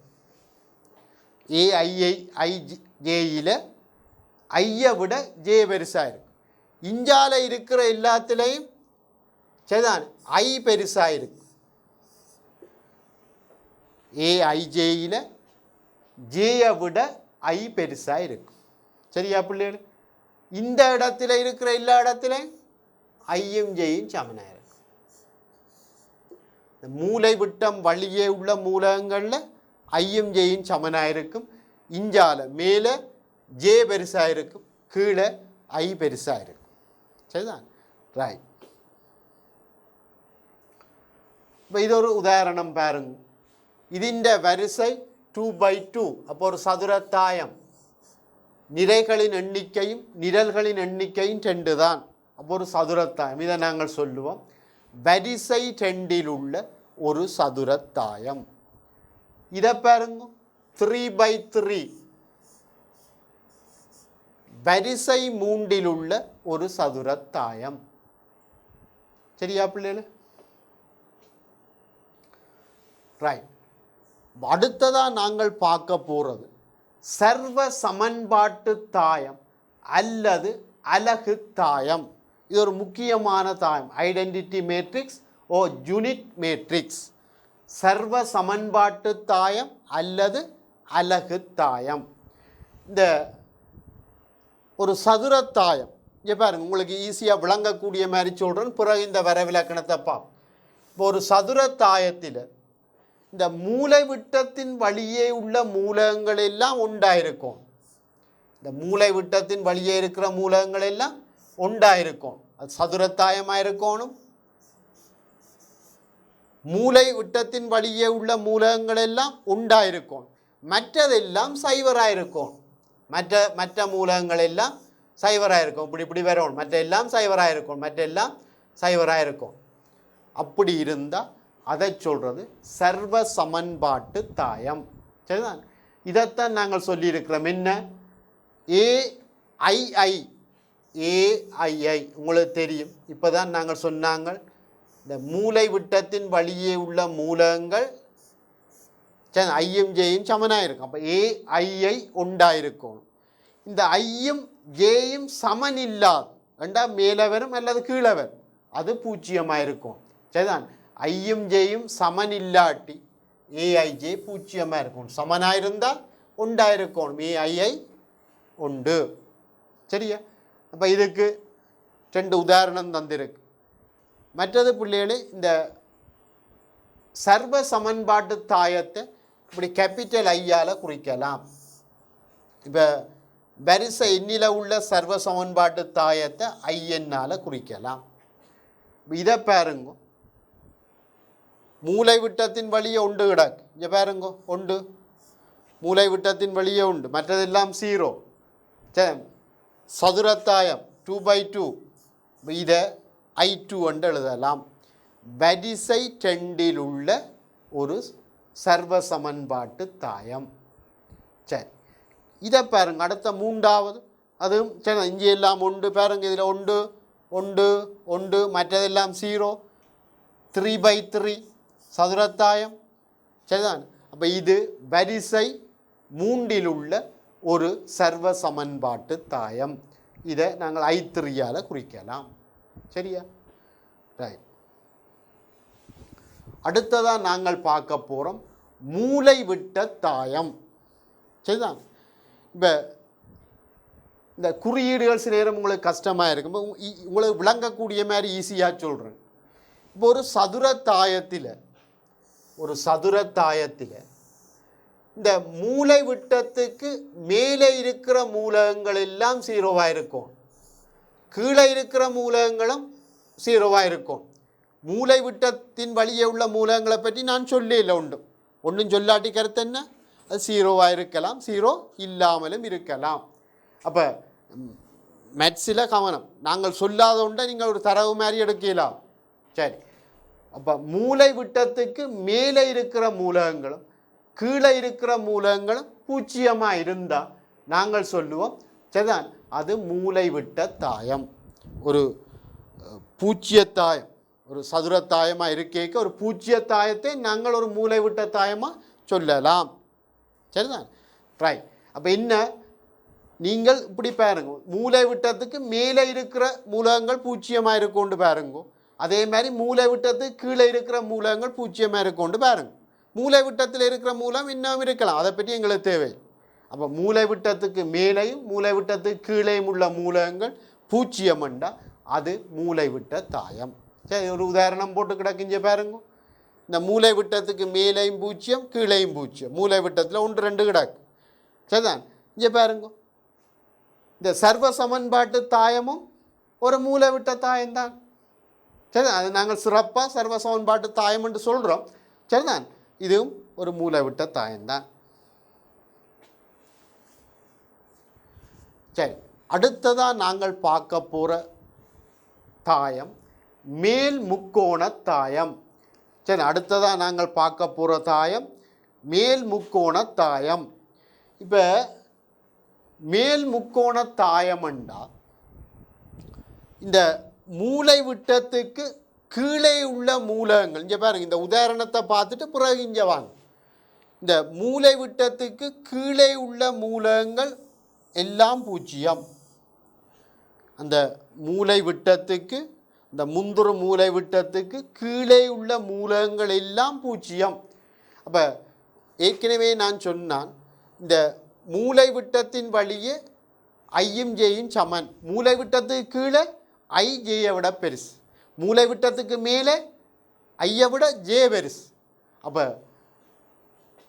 ஐஜேயில் ஐயை விட ஜே பெருசாக இருக்கு. இஞ்சால இருக்கிற எல்லாத்திலையும் சரிதான் ஐ பெருசாக இருக்கு. ஏஐஜேயில் ஜேயை விட ஐ பெருசாக இருக்கும். சரியா பிள்ளைகள், இந்த இடத்துல இருக்கிற எல்லா இடத்துலையும் ஐயும் ஜேயும் சமனாக இருக்கும். இந்த மூலை விட்டம் வழியே உள்ள மூலகங்களில் ஐயும் ஜேயும் சமனாக இருக்கும். இஞ்சால மேலே ஜே பெருசாக இருக்கும், கீழே ஐ பெருசாக இருக்கும். சரிதான், ரைட். இப்போ இது ஒரு உதாரணம் பாருங்க. ഇതിൻ്റെ வரிசை 2/2. அப்போ ஒரு சதுரத்தாயம். நிறைகளின் எண்ணிக்கையும் நிரல்களின் எண்ணிக்கையும் 2 தான். அப்போ ஒரு சதுரத்தாயம். இதை நாங்கள் சொல்லுவோம் வரிசை 2இல் உள்ள ஒரு சதுரத்தாயம். இதை பாருங்க 3/3. வரிசை 3இல் உள்ள ஒரு சதுரத்தாயம். சரியா பிள்ளைகளே, ரைட். அடுத்ததாக நாங்கள் பார்க்க போகிறது சர்வ சமன்பாட்டு தாயம் அல்லது அலகு தாயம். இது ஒரு முக்கியமான தாயம். ஐடென்டிட்டி மேட்ரிக்ஸ் ஓ யூனிட் மேட்ரிக்ஸ். சர்வ சமன்பாட்டு தாயம் அல்லது அலகு தாயம். இந்த ஒரு சதுரத்தாயம் இங்கே பாருங்க, உங்களுக்கு ஈஸியாக விளங்கக்கூடிய மாதிரி சொல்கிறேன். பிறகு இந்த வரைவிலக்கணத்தை பார்ப்போம். இப்போ ஒரு சதுரத்தாயத்தில் இந்த மூலைவிட்டத்தின் வழியே உள்ள மூலகங்கள் எல்லாம் உண்டாயிருக்கும். இந்த மூலைவிட்டத்தின் வழியே இருக்கிற மூலகங்கள் எல்லாம் உண்டாயிருக்கும். அது சதுரத்தாயமாக இருக்கணும். மூலை விட்டத்தின் வழியே உள்ள மூலகங்கள் எல்லாம் உண்டாயிருக்கும். மற்றதெல்லாம் சைவராயிருக்கும். மற்ற மூலகங்கள் எல்லாம் சைவராயிருக்கும். இப்படி வரணும். மற்ற எல்லாம் சைவராயிருக்கும். அப்படி இருந்தால் அதை சொல்கிறது சர்வ சமன்பாட்டு தாயம். சரிதான், இதைத்தான் நாங்கள் சொல்லியிருக்கிறோம். என்ன ஏஐஐ உங்களுக்கு தெரியும். இப்போ தான் நாங்கள் சொன்னாங்க இந்த மூலை விட்டத்தின் வழியே உள்ள மூலகங்கள் ஐயும் ஜேயும் சமனாக இருக்கும். அப்போ ஏஐஐ உண்டாயிருக்கும். இந்த ஐயும் ஜேயும் சமன் இல்லாது ரெண்டா மேலே வரும் அல்லது கீழே வரும், அது பூஜ்ஜியமாக இருக்கும். சரிதான், ஐயும் ஜேயும் சமன் இல்லாட்டி ஏஐஜே பூஜ்ஜியமாக இருக்கணும். சமனாக இருந்தால் ஒன்றாக இருக்கணும். ஏஐஐ உண்டு. சரியா? அப்போ இதுக்கு 2 உதாரணம் தந்திருக்கு. மற்றது பிள்ளைகளே, இந்த சர்வ சமன்பாட்டு தாயத்தை இப்படி கேபிட்டல் ஐயால் குறிக்கலாம். இப்போ வரிசை எண்ணில் உள்ள சர்வ சமன்பாட்டு தாயத்தை ஐஎன்னால் குறிக்கலாம். இதை பாருங்க, மூளை விட்டத்தின் வழியே உண்டு கிடக்கு. இங்கே பாருங்க, உண்டு, மூளை விட்டத்தின் வழியே உண்டு, மற்றதெல்லாம் 0. சரி, சதுரத்தாயம் 2/2, இதை I2 என்று எழுதலாம். வரிசை 2இல் உள்ள ஒரு சர்வ சமன்பாட்டு தாயம். சரி, இதை பாருங்க. அடுத்த 3வது, அதுவும் சரி, இங்கே எல்லாம் உண்டு பாருங்க. இதில் உண்டு உண்டு உண்டு, மற்றதெல்லாம் 0. 3/3 சதுரத்தாயம். சரிதான். அப்போ இது வரிசை 3இல் உள்ள ஒரு சர்வ சமன்பாட்டு தாயம். இதை நாங்கள் I3ஆல் குறிக்கலாம். சரியா? ரைட். அடுத்ததாக நாங்கள் பார்க்க போகிறோம் மூலை விட்ட தாயம். சரிதான். இப்போ இந்த குறியீடுகள் சில நேரம் உங்களுக்கு கஷ்டமாக இருக்கும். உங்களுக்கு விளங்கக்கூடிய மாதிரி ஈஸியாக சொல்கிறேன். இப்போ ஒரு சதுரத்தாயத்தில் இந்த மூலை விட்டத்துக்கு மேலே இருக்கிற மூலகங்கள் எல்லாம் 0வாக இருக்கும், கீழே இருக்கிற மூலகங்களும் 0வாக இருக்கும். மூலை விட்டத்தின் வழியே உள்ள மூலகங்களை பற்றி நான் சொல்லல. ஒன்றும் சொல்லாட்டி கருத்து என்ன, அது 0வாக இருக்கலாம், 0 இல்லாமலும் இருக்கலாம். அப்போ மேத்ஸில் கவனம், நாங்கள் சொல்லாத ஒன்றை நீங்கள் ஒரு தரவு மாதிரி எடுக்கலாம். சரி, அப்போ மூலை விட்டத்துக்கு மேலே இருக்கிற மூலகங்களும் கீழே இருக்கிற மூலகங்களும் 0மாக இருந்தால் நாங்கள் சொல்லுவோம், சரிதான், அது மூலை விட்ட தாயம். ஒரு பூஜ்ஜியத்தாயம், ஒரு சதுரத்தாயமாக இருக்கேக்க ஒரு பூஜ்ஜியத்தாயத்தை நாங்கள் ஒரு மூலை விட்ட தாயமாக சொல்லலாம். சரிதான். ரைட். அப்போ என்ன, நீங்கள் இப்படி பாருங்க, மூலை விட்டத்துக்கு மேலே இருக்கிற மூலகங்கள் 0மாக இருக்கொண்டு பாருங்க. அதே மாதிரி மூலை விட்டத்துக்கு கீழே இருக்கிற மூலகங்கள் 0மாக இருக்கொண்டு பாருங்க. மூலை விட்டத்தில் இருக்கிற மூலம் இன்னும் இருக்கலாம், அதை பற்றி எங்களுக்கு தேவை. அப்போ மூலை விட்டத்துக்கு மேலேயும் மூலை விட்டத்துக்கு கீழேயும் உள்ள மூலகங்கள் 0 என்றால் அது மூலை விட்ட தாயம். சரி, ஒரு உதாரணம் போட்டு கிடக்குஞ்ச பாருங்க. இந்த மூலை விட்டத்துக்கு மேலேயும் 0 கீழேயும் 0, மூலை விட்டத்தில் 1 2 கிடக்கு. சரிதான். இங்கே பாருங்க, இந்த சர்வ சமன்பாட்டு தாயமும் ஒரு மூலை விட்ட தாயம்தான். சரிதான். அது நாங்கள் சிறப்பாக சர்வ சமன்பாட்டு தாயம் என்று சொல்கிறோம். சரிதான், இதுவும் ஒரு மூலை விட்ட தாயம்தான். சரி, அடுத்ததாக நாங்கள் பார்க்க போகிற தாயம் மேல் முக்கோண தாயம். சரி, அடுத்ததாக நாங்கள் பார்க்க போகிற தாயம் மேல் முக்கோண தாயம். இப்போ மேல் முக்கோண தாயம்ண்டா இந்த மூலை விட்டத்துக்கு கீழே உள்ள மூலகங்கள், இங்கே பாருங்கள், இந்த உதாரணத்தை பார்த்துட்டு பிறகு இங்கே வாங்க. இந்த மூலை விட்டத்துக்கு கீழே உள்ள மூலகங்கள் எல்லாம் 0. அந்த மூலை விட்டத்துக்கு, இந்த முந்துரு மூலை விட்டத்துக்கு கீழே உள்ள மூலகங்கள் எல்லாம் 0. அப்போ ஏற்கனவே நான் சொன்னான், இந்த மூலை விட்டத்தின் வழியே ஐயும் ஜேயும் சமன். மூலை விட்டத்துக்கு கீழே ஐ ஜேயை விட பெருசு, மூலை விட்டத்துக்கு மேலே ஐயை விட ஜே பெருசு. அப்போ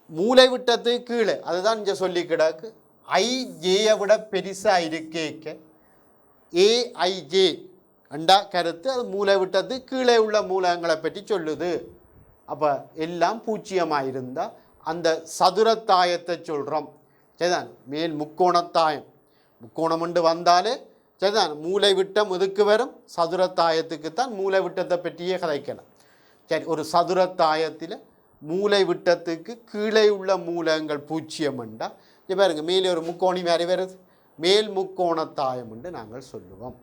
மூலை விட்டத்துக்கு கீழே, அதுதான் இங்கே சொல்லி கிடக்கு, ஐ ஜேயை விட பெருசாக இருக்கேக்க ஏஐஜே அண்டா கருத்து. அது மூலை விட்டத்துக்கு கீழே உள்ள மூலகங்களை பற்றி சொல்லுது. அப்போ எல்லாம் 0மாக இருந்தால் அந்த சதுரத்தாயத்தை சொல்கிறோம். சரிதான். மேல் முக்கோணத்தாயம், முக்கோணம் என்று வந்தாலே சரிதான், மூலை விட்டம் இதுக்கு வரும், சதுரத்தாயத்துக்குத்தான் மூலை விட்டத்தை பற்றியே கதைக்கலாம். சரி, ஒரு சதுரத்தாயத்தில் மூலை விட்டத்துக்கு கீழே உள்ள மூலகங்கள் 0 என்றால் இங்கே பாருங்க, மேலே ஒரு முக்கோணி மாதிரி வருது, மேல் முக்கோணத்தாயம் என்று நாங்கள் சொல்லுவோம்.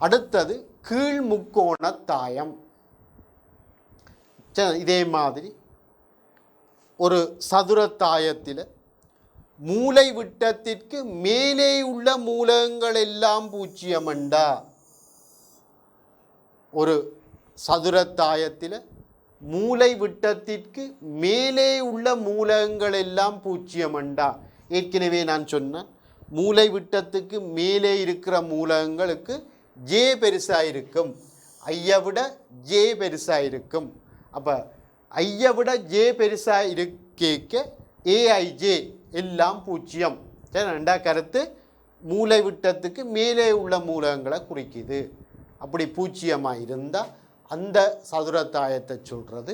அடுத்தது கீழ் முக்கோணத்தாயம். சரி, இதே மாதிரி ஒரு சதுரத்தாயத்தில் மூலை விட்டத்திற்கு மேலே உள்ள மூலகங்கள் எல்லாம் 0 என்றா ஒரு சதுரத்தாயத்தில் மூலை விட்டத்திற்கு மேலே உள்ள மூலகங்கள் எல்லாம் பூஜ்ஜியமண்டா. ஏற்கனவே நான் சொன்னேன், மூலை விட்டத்துக்கு மேலே இருக்கிற மூலகங்களுக்கு ஜே பெருசாக இருக்கும், ஐயை விட ஜே பெருசாக இருக்கும். அப்போ ஐயை விட ஜே பெருசாக இருக்க ஏஐஜே எல்லாம் பூஜ்ஜியம். சரி, ரெண்டா கருத்து மூலை விட்டத்துக்கு மேலே உள்ள மூலகங்களை குறிக்குது. அப்படி பூஜ்ஜியமாக இருந்தால் அந்த சதுரத்தாயத்தை சொல்கிறது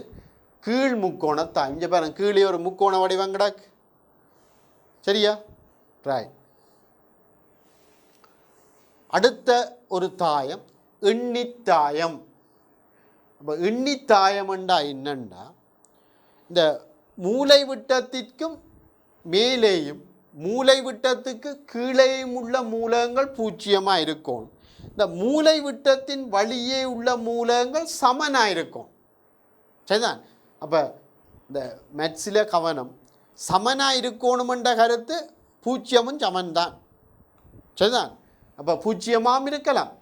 கீழ் முக்கோணத்தாயம். இங்கே பாருங்க, கீழே ஒரு முக்கோண வடிவம் கிடக்கு. சரியா? ரைட். அடுத்த ஒரு தாயம் எண்ணித்தாயம். அப்போ எண்ணித்தாயம்ண்டா என்னண்டா, இந்த மூலை விட்டத்திற்கும் மேலேயும் மூலை விட்டத்துக்கு கீழேயும் உள்ள மூலகங்கள் பூஜ்ஜியமாக இருக்கும். இந்த மூலை விட்டத்தின் வழியே உள்ள மூலகங்கள் சமனாக இருக்கும். சரிதான்? அப்போ இந்த மேத்ஸில் கவனம், சமனாக இருக்கணுமென்ற கருத்து பூஜ்ஜியமும் சமன்தான். சரிதான்? அப்போ பூஜ்ஜியமாகவும் இருக்கலாம்.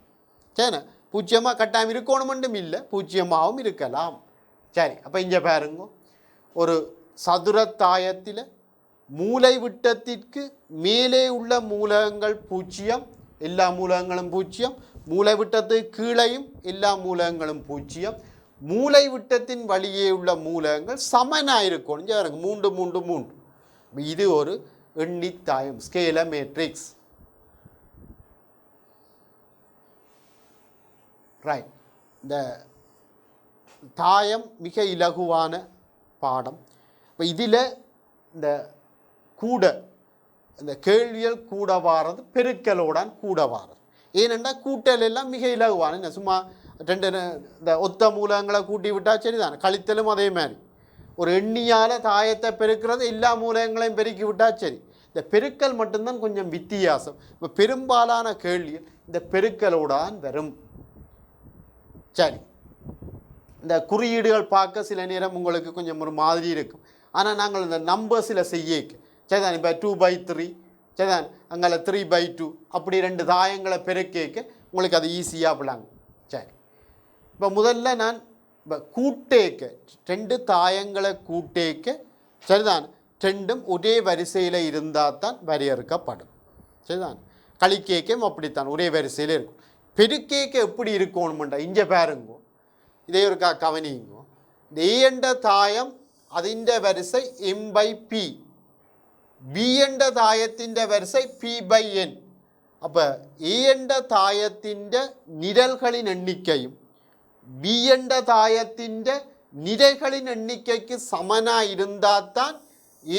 சரிண்ணா? பூஜ்ஜியமாக கட்டாயம் இருக்கணுமென்றும் இல்லை, பூஜ்ஜியமாகவும் இருக்கலாம். சரி, அப்போ இங்கே பாருங்க, ஒரு சதுரத்தாயத்தில் மூலை விட்டத்திற்கு மேலே உள்ள மூலகங்கள் பூஜ்ஜியம், எல்லா மூலகங்களும் பூஜ்ஜியம். மூலை விட்டத்துக்கு கீழையும் எல்லா மூலகங்களும் பூஜ்ஜியம். மூலை விட்டத்தின் வழியே உள்ள மூலகங்கள் சமனாக இருக்கும். இங்கே பாருங்க, 3 3 3. இது ஒரு எண்ணித்தாயம், ஸ்கேலர் மேட்ரிக்ஸ். ரைட். இந்த தாயம் மிக இலகுவான பாடம். இப்போ இதில் இந்த கூட, இந்த கேள்வியல் கூட வாரது பெருக்கலோடான் கூட வாரது. ஏனென்றால் கூட்டல் எல்லாம் மிக இலகுவான, என்ன சும்மா 2 இந்த ஒத்த மூலகங்களை கூட்டி விட்டால் சரிதானே. கழித்தலும் அதே மாதிரி. ஒரு எண்ணியால் தாயத்தை பெருக்கிறது, எல்லா மூலகங்களையும் பெருக்கி விட்டால் சரி. இந்த பெருக்கல் மட்டும்தான் கொஞ்சம் வித்தியாசம். இப்போ பெரும்பாலான கேள்வி இந்த பெருக்கலோடான் வரும். சரி, இந்த குறியீடுகள் பார்க்க சில நேரம் உங்களுக்கு கொஞ்சம் ஒரு மாதிரி இருக்கும். ஆனால் நாங்கள் இந்த நம்பர்ஸில் செய்ய சரிதான். இப்போ 2/3 சரிதான், அங்கே 3/2 அப்படி 2 தாயங்களை பெருக்க உங்களுக்கு அது ஈஸியாக விளாங்க. சரி, இப்போ முதல்ல நான் இப்போ கூட்டேக்க 2 தாயங்களை கூட்டேக்க சரிதான், 2ம் ஒரே வரிசையில் இருந்தால் தான் வரையறுக்கப்படும். சரிதான்? கழிக்கேக்கம் அப்படித்தான் ஒரே வரிசையில் இருக்கும். பெருக்கேக்க எப்படி இருக்கணுமெண்டா இங்கே பாருங்க, இதே ஒரு கவனிங்க. இந்த ஏ என்ற தாயம் അതിൻ്റെ വരിസை m/p, ബി എன்ற தாயத்திൻ്റെ വരിസை p/n. അപ്പോൾ എ என்ற தாயத்திൻ്റെ നിരകളിன் എണ്ണിക്കയും ബി என்ற தாயத்திൻ്റെ നിരകളിன் എണ്ணிக்கைக்கு சமனாக இருந்தால் தான்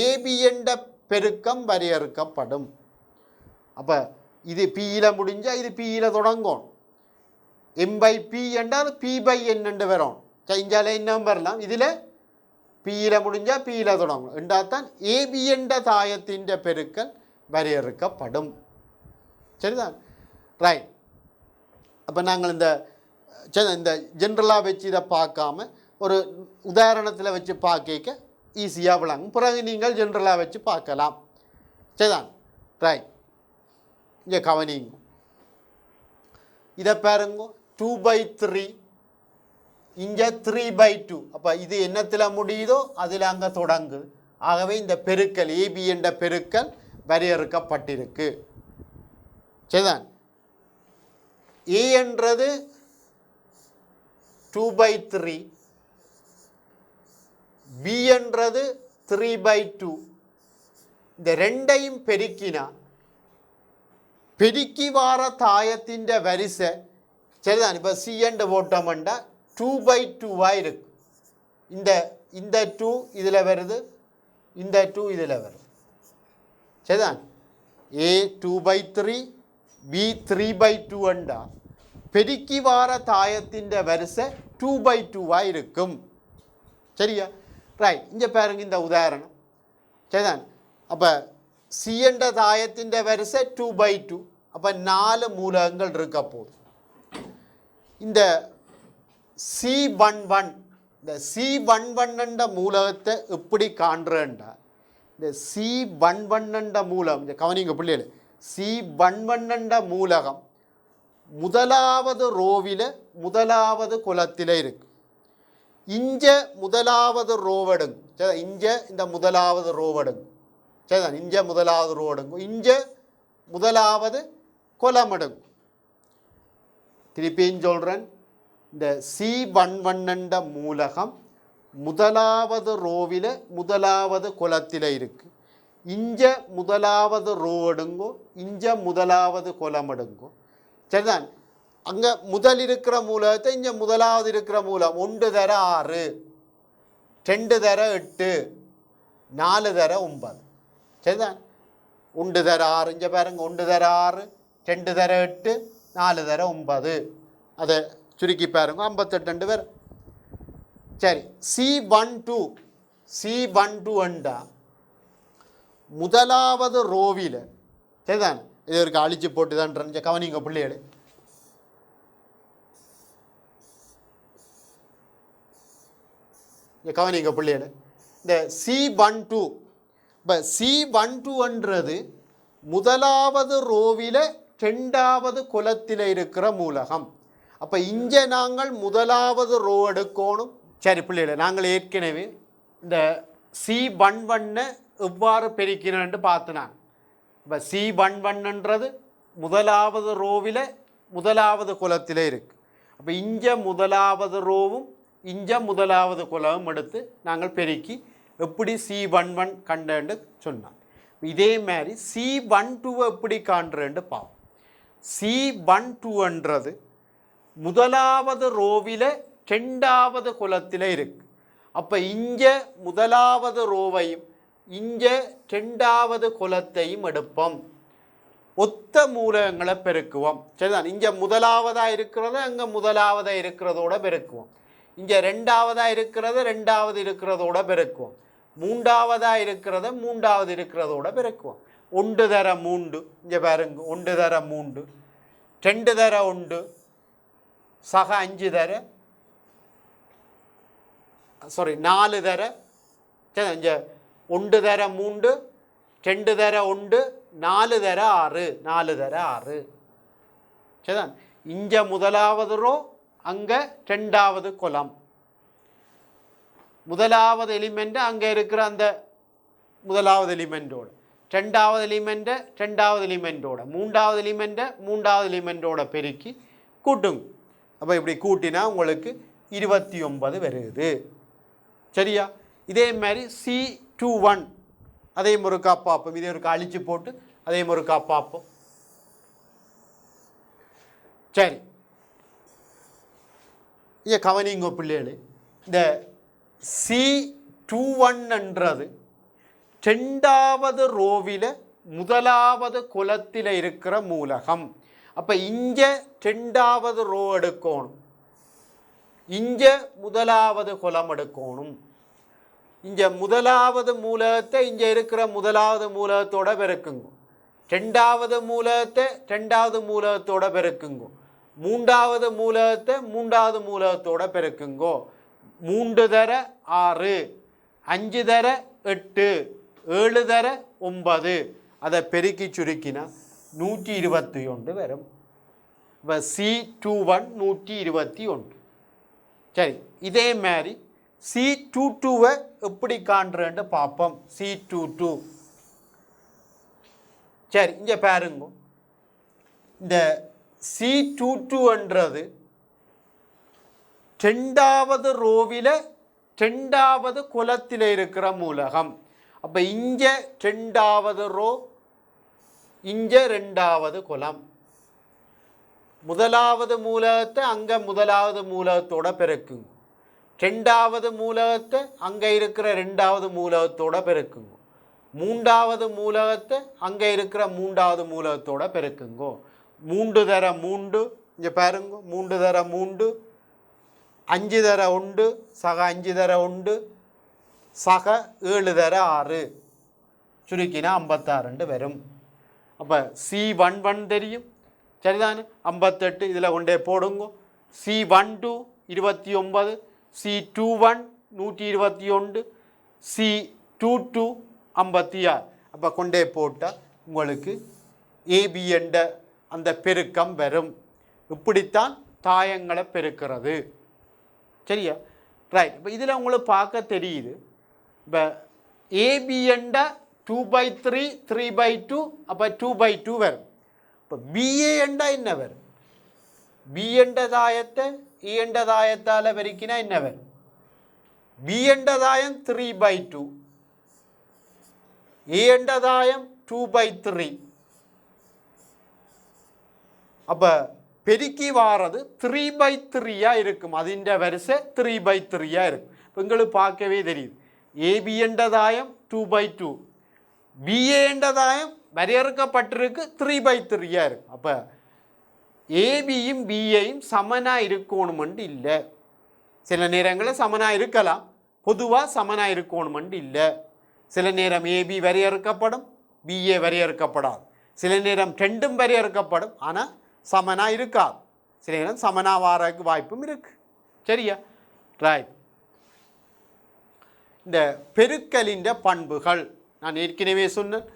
ஏபி என்ற பெருக்கம் வரையறுக்கப்படும். அப்போ இது பியில் முடிஞ்சால் இது பியில் தொடங்கும். m/p என்றால் p/n என்று வரும். செஞ்சாலே இன்னும் வரலாம். இதில் பியில் முடிஞ்சால் பியில் தொடங்கும். என்றால் தான் ஏபி என்ற தாயத்தின் பெருக்கல் வரையறுக்கப்படும். சரிதான்? ரைட். அப்போ நாங்கள் இந்த ஜென்ரலாக வச்சு இதை பார்க்காம ஒரு உதாரணத்தில் வச்சு பார்க்க ஈஸியாக விளங்கும். பிறகு நீங்கள் ஜென்ரலாக வச்சு பார்க்கலாம். சரிதான்? ரைட். இங்கே கவனிங்க, இதை பாருங்க, 2/3 இங்கே 3/2. அப்போ இது என்னத்தில் முடியுதோ அதில் அங்கே தொடங்குது. ஆகவே இந்த பெருக்கல் ஏபி என்ற பெருக்கல் வரையறுக்கப்பட்டிருக்கு. சரிதான்? ஏ என்றது 2/3, பி என்றது 3/2. இந்த ரெண்டையும் பெருக்கினா பெருக்கி வார தாயத்தின் வரிசை சரிதான். இப்போ சி என்று போட்டோம்னா 2/2 இருக்கும். இந்த 2 இதில் வருது, இந்த 2 இதில் வருது. சரிதான்? ஏ 2/3, பி 3/2 அண்டா பெருக்கி வார தாயத்தின் வரிசை 2/2 இருக்கும். சரியா? ரைட். இங்கே பாருங்க இந்த உதாரணம். சரிதான்? அப்போ சி என்ற தாயத்தின் வரிசை 2/2. அப்போ 4 மூலகங்கள் இருக்க போகுது. இந்த C11, இந்த C11 என்ற மூலகத்தை எப்படி காண்றேன்டா, இந்த C11 என்ற மூலம், இந்த கவனிங்க பிள்ளைகள், C11 என்ற மூலகம் முதலாவது ரோவில் முதலாவது குலத்தில் இருக்கு. இஞ்ச முதலாவது ரோவடுங்க சரிதான், இஞ்ச இந்த முதலாவது ரோவடுங்க சரிதான், இஞ்ச முதலாவது ரோடுங்க, இஞ்ச முதலாவது கொலமடுங்க. திருப்பியும் சொல்கிறேன், இந்த C11 மூலகம் முதலாவது ரோவில் முதலாவது குலத்தில் இருக்குது. இஞ்ச முதலாவது ரோ எடுங்கோ, இஞ்ச முதலாவது குலம் எடுங்கோ சரிதான். அங்கே முதல் இருக்கிற மூலத்தை இங்கே முதலாவது இருக்கிற மூலம் 1 தர 6, 2 தர 8, 4 தர 9 சரிதான். 1 தர 6 இங்கே பாருங்க, 1 தர 6, 2 தர 8, 4 தர 9, அதை சுருக்கி பாருங்க 58 பேர். சரி, C12 அண்டா முதலாவது ரோவில் சரிதான். இது ஒரு அழிச்சு போட்டு தான் கவனிங்க பிள்ளைகளே. கவனிங்க பிள்ளைகளே, இந்த C12 இப்போ C12ன்றது முதலாவது ரோவில் 2வது குலத்தில் இருக்கிற மூலகம். அப்போ இங்கே நாங்கள் முதலாவது ரோ எடுக்கணும். சரி பிள்ளைகளே, நாங்கள் ஏற்கனவே இந்த C11 எவ்வாறு பெருக்கிறேன்னு பார்த்தினான். இப்போ C11ன்றது முதலாவது ரோவில் முதலாவது குலத்தில் இருக்குது. அப்போ இங்கே முதலாவது ரோவும் இங்கே முதலாவது குலமும் எடுத்து நாங்கள் பெருக்கி எப்படி C11 கண்டேன்னு சொன்னான். இதே மாதிரி C12 எப்படி காண்றேன்னு பார்ப்போம். C12ன்றது முதலாவது ரோவில் 2வது குலத்தில் இருக்குது. அப்போ இங்கே முதலாவது ரோவையும் இங்கே 2வது குலத்தையும் எடுப்போம். ஒத்த மூலகங்களை பெருக்குவோம் சரிதான். இங்கே முதலாவதாக இருக்கிறத அங்கே முதலாவதாக இருக்கிறதோட பெருக்குவோம். இங்கே 2வதாக இருக்கிறத 2வது இருக்கிறதோட பெருக்குவோம். 3வதாக இருக்கிறத 3வது இருக்கிறதோட பெருக்குவோம். 1 தர 3 இங்கே பாருங்க, 1 தர 3, 2 தர 1, சக 5 தர 4 தர சரி. இங்கே 1 தர 3, 2 தர 1, 4 தர 6, 4 தர 6 சரிதான். இங்கே முதலாவது ரோ அங்கே 2வது குலம், முதலாவது எலிமெண்ட்டு அங்கே இருக்கிற அந்த முதலாவது எலிமெண்ட்டோட, 2வது எலிமெண்ட்டை 2வது எலிமெண்ட்டோட, 3வது எலிமெண்ட்டை 3வது எலிமெண்ட்டோட பெருக்கி கூட்டுங்க. அப்போ இப்படி கூட்டினா உங்களுக்கு 29 வருது சரியா. இதே மாதிரி C21 அதே முறுக்கா பார்ப்போம். இதே ஒரு அழிச்சு போட்டு அதே முறுக்கா பார்ப்போம். சரி, இங்கே கவனிங்க பிள்ளைகளே, இந்த C21ன்றது 2வது ரோவில் முதலாவது குலத்தில் இருக்கிற மூலகம். அப்போ இங்கே 2வது ரோ எடுக்கணும், இங்கே முதலாவது குலம் எடுக்கணும். இங்கே முதலாவது மூலகத்தை இங்கே இருக்கிற முதலாவது மூலகத்தோட பெருக்குங்க, 2வது மூலகத்தை 2வது மூலகத்தோட பெருக்குங்க, 3வது மூலகத்தை 3வது மூலகத்தோட பெருக்குங்கோ. 3 தர 6, 5 தர 8, 7 தர 9, அதை பெருக்கி சுருக்கினா 121 வரும். இப்போ C21 121 சரி. இதே மாதிரி C22 எப்படி காண்றேன்னு பார்ப்போம். C22 சரி, இங்கே பாருங்க, இந்த C22ன்றது 2வது ரோவில் 2வது குலத்தில் இருக்கிற மூலகம். அப்போ இங்கே 2வது ரோ, இங்கே 2வது குலம். முதலாவது மூலகத்தை அங்கே முதலாவது மூலகத்தோட பெருக்குங்க, 2வது மூலகத்தை அங்கே இருக்கிற 2வது மூலகத்தோட பெருக்குங்க, 3வது மூலகத்தை அங்கே இருக்கிற 3வது மூலகத்தோட பெருக்குங்கோ. 3 தர 3 இங்கே பாருங்க, 3 தர 3, 5 தர 1, சக 5 தர 1, சக 7 தர 6, சுருக்கினா 56 வரும். அப்போ C11 தெரியும் சரிதானே, 58 இதில் கொண்டே போடுங்க. C12 29, C21 121, C22 56. அப்போ கொண்டே போட்டால் உங்களுக்கு AB என்ற அந்த பெருக்கம் வரும். இப்படித்தான் தாயங்களை பெருக்கிறது சரியா. ரைட். இப்போ இதில் உங்களுக்கு பார்க்க தெரியுது. இப்போ ஏபி என்ற 2/3 3/2 அப்போ 2/2 வரும். இப்போ பிஏ என்றா என்ன வரும்? பி என்ற தாயத்தை இ என்ற தாயத்தால் பெருக்கினா என்ன வரும்? பி என்ற தாயம் 3/2, ஏ என்ற தாயம் 2/3. அப்போ பெருக்கி வாரது 3/3 இருக்கும். அதிண்ட வரிசை 3/3 இருக்கும். இப்போ உங்களுக்கு பார்க்கவே தெரியுது. ஏபி என்ற தாயம் 2/2, பிஏ என்ற தாயம் வரையறுக்கப்பட்டிருக்கு 3/3 இருக்கும். அப்போ ஏபியும் பிஏயும் சமனாக இருக்கணுமெண்டு இல்லை. சில நேரங்களில் சமனாக இருக்கலாம், பொதுவாக சமனாக இருக்கணுமெண்டு இல்லை. சில நேரம் ஏபி வரையறுக்கப்படும், பிஏ வரையறுக்கப்படாது. சில நேரம் ரெண்டும் வரையறுக்கப்படும், ஆனால் சமனாக இருக்காது. சில நேரம் சமனாக வாரக்கு வாய்ப்பும் இருக்கு. சரியா? ரைட். இந்த பெருக்கலின் பண்புகள் நான் ஏற்கனவே சொன்னேன்.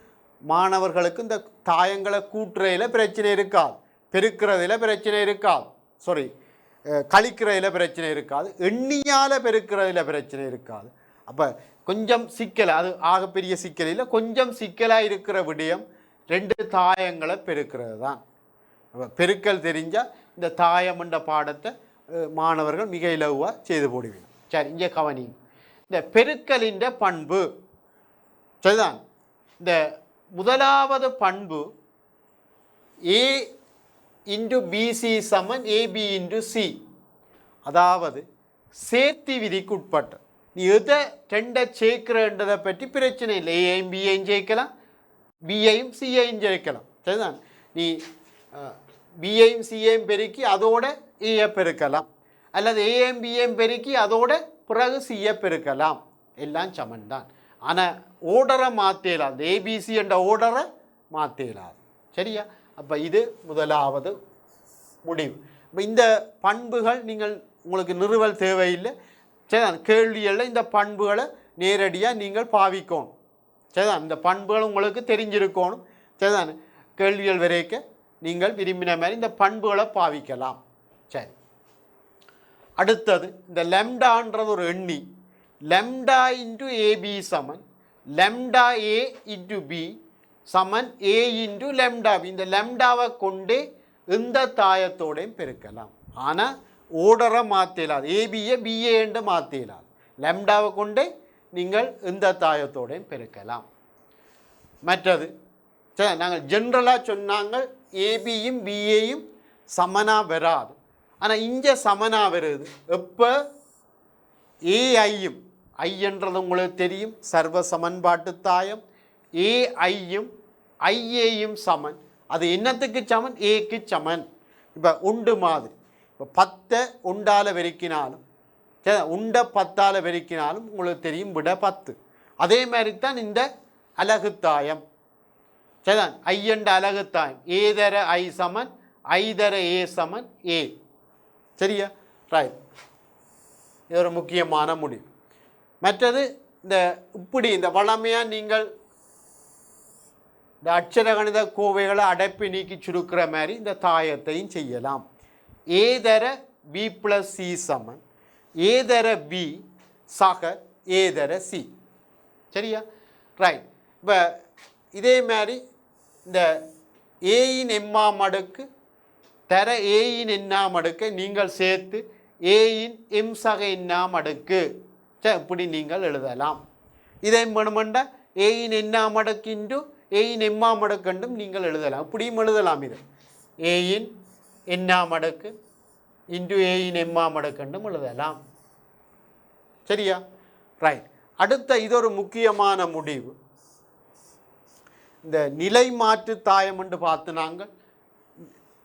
மாணவர்களுக்கு இந்த தாயங்களை கூட்டுறதில் பிரச்சனை இருக்காது, பெருக்கிறதில் பிரச்சனை இருக்காது, கழிக்கிறதில் பிரச்சனை இருக்காது, எண்ணியால் பெருக்கிறதில் பிரச்சனை இருக்காது. அப்போ கொஞ்சம் சிக்கல், அது ஆகப்பெரிய சிக்கலில் கொஞ்சம் சிக்கலாக இருக்கிற விடயம் 2 தாயங்களை பெருக்கிறது தான். பெருக்கல் தெரிஞ்சால் இந்த தாயம் என்ற பாடத்தை மாணவர்கள் மிக இலகுவாக செய்து போடுவீங்க. சரி, இங்கே கவனிங்க. இந்த பெருக்கலின் பண்பு சரிதான். இந்த முதலாவது பண்பு ஏ இன்டு பிசி சமன் ஏபி இன்டு சி. அதாவது சேர்த்தி விதிக்கு உட்பட்ட. நீ எதை 2 சேர்க்கிறன்றதை பற்றி பிரச்சனை இல்லை. ஏஐயும் பிஐயும் சேர்க்கலாம், பிஐயும் சிஐயும் சேர்க்கலாம். சரிதான். நீ பிஐயும் சிஐயும் பெருக்கி அதோட ஏஐ பெருக்கலாம், அல்லது ஏஎம் பிஏம் பெருக்கி அதோட பிறகு சிஐ பெருக்கலாம். எல்லாம் சமன் தான். ஆனால் ஓர்டரை மாற்றலாது, ஏபிசி என்ற ஓர்டரை மாற்றலாது. சரியா? அப்போ இது முதலாவது முடிவு. இப்போ இந்த பண்புகள் உங்களுக்கு நிறுவல் தேவையில்லை. சரிதான். கேள்விகளில் இந்த பண்புகளை நேரடியாக நீங்கள் பாவிக்கணும். சரிதான். இந்த பண்புகள் உங்களுக்கு தெரிஞ்சிருக்கணும். சரிதான். கேள்விகள் வரைக்க நீங்கள் விரும்பின மாதிரி இந்த பண்புகளை பாவிக்கலாம். சரி, அடுத்தது இந்த லெம்டான்றது ஒரு எண்ணி. லெம்டா இன்டு ஏபி சமன் லெம்டா ஏ இன்டு பி சமன் ஏ இன்டு லெம்டா பி. இந்த லெம்டாவை கொண்டு எந்த தாயத்தோடையும் பெருக்கலாம். ஆனால் ஓர்டரை மாற்றலாது, ஏபியை பிஏ என்று மாற்றலாது. லெம்டாவை கொண்டு நீங்கள் எந்த தாயத்தோடையும் பெருக்கலாம். மற்றது சரி, நாங்கள் ஜென்ரலாக சொன்னாங்க ஏபியும் பிஏயும் சமனாக வராது. ஆனால் இங்கே சமனாக வருது எப்போ? ஏஐயும், ஐ என்றது உங்களுக்கு தெரியும், சர்வ சமன்பாட்டு தாயம். ஏஐயும் ஐஏயும் சமன். அது என்னத்துக்கு சமன்? ஏக்கு சமன். இப்போ உண்டு மாதிரி. இப்போ 10 உண்டால் பெருக்கினாலும் சரி, உண்டை 10ஆல் பெருக்கினாலும் உங்களுக்கு தெரியும் விட 10. அதே மாதிரி தான் இந்த அலகுத்தாயம். சரிதான். ஐ என்ற அலகுத்தாயம். ஏ தர ஐ சமன் ஐ தர ஏ சமன் ஏ. சரியா? ரைட். இது ஒரு முக்கியமான முடிவு. மற்றது இந்த வளமையாக நீங்கள் இந்த அட்சர கணித கோவைகளை அடைப்பி நீக்கி சுருக்கிற மாதிரி இந்த தாயத்தையும் செய்யலாம். ஏ தர பி ப்ளஸ் சி சமன் ஏ தர பி சக ஏ தர சி. சரியா? ரைட். இப்போ இதே மாதிரி இந்த ஏயின் எம்மாம் அடுக்கு தர ஏயின் எண்ணாம் அடுக்கை நீங்கள் சேர்த்து ஏயின் எம் சக எண்ணாம் அடுக்கு இப்படி நீங்கள் எழுதலாம். இதை வேணுமெண்டா ஏயின் எண்ணாம் அடுக்கு இன்டு ஏயின் எம்மாம் அடுக்குண்டும் நீங்கள் எழுதலாம். இப்படியும் எழுதலாம். இது ஏயின் எண்ணாம் அடுக்கு இன்டு ஏயின் எம்மாம் அடுக்குண்டும் எழுதலாம். சரியா? ரைட். அடுத்த இது ஒரு முக்கியமான முடிவு. இந்த நிலை மாற்று தாயம் என்று பார்த்து நாங்கள்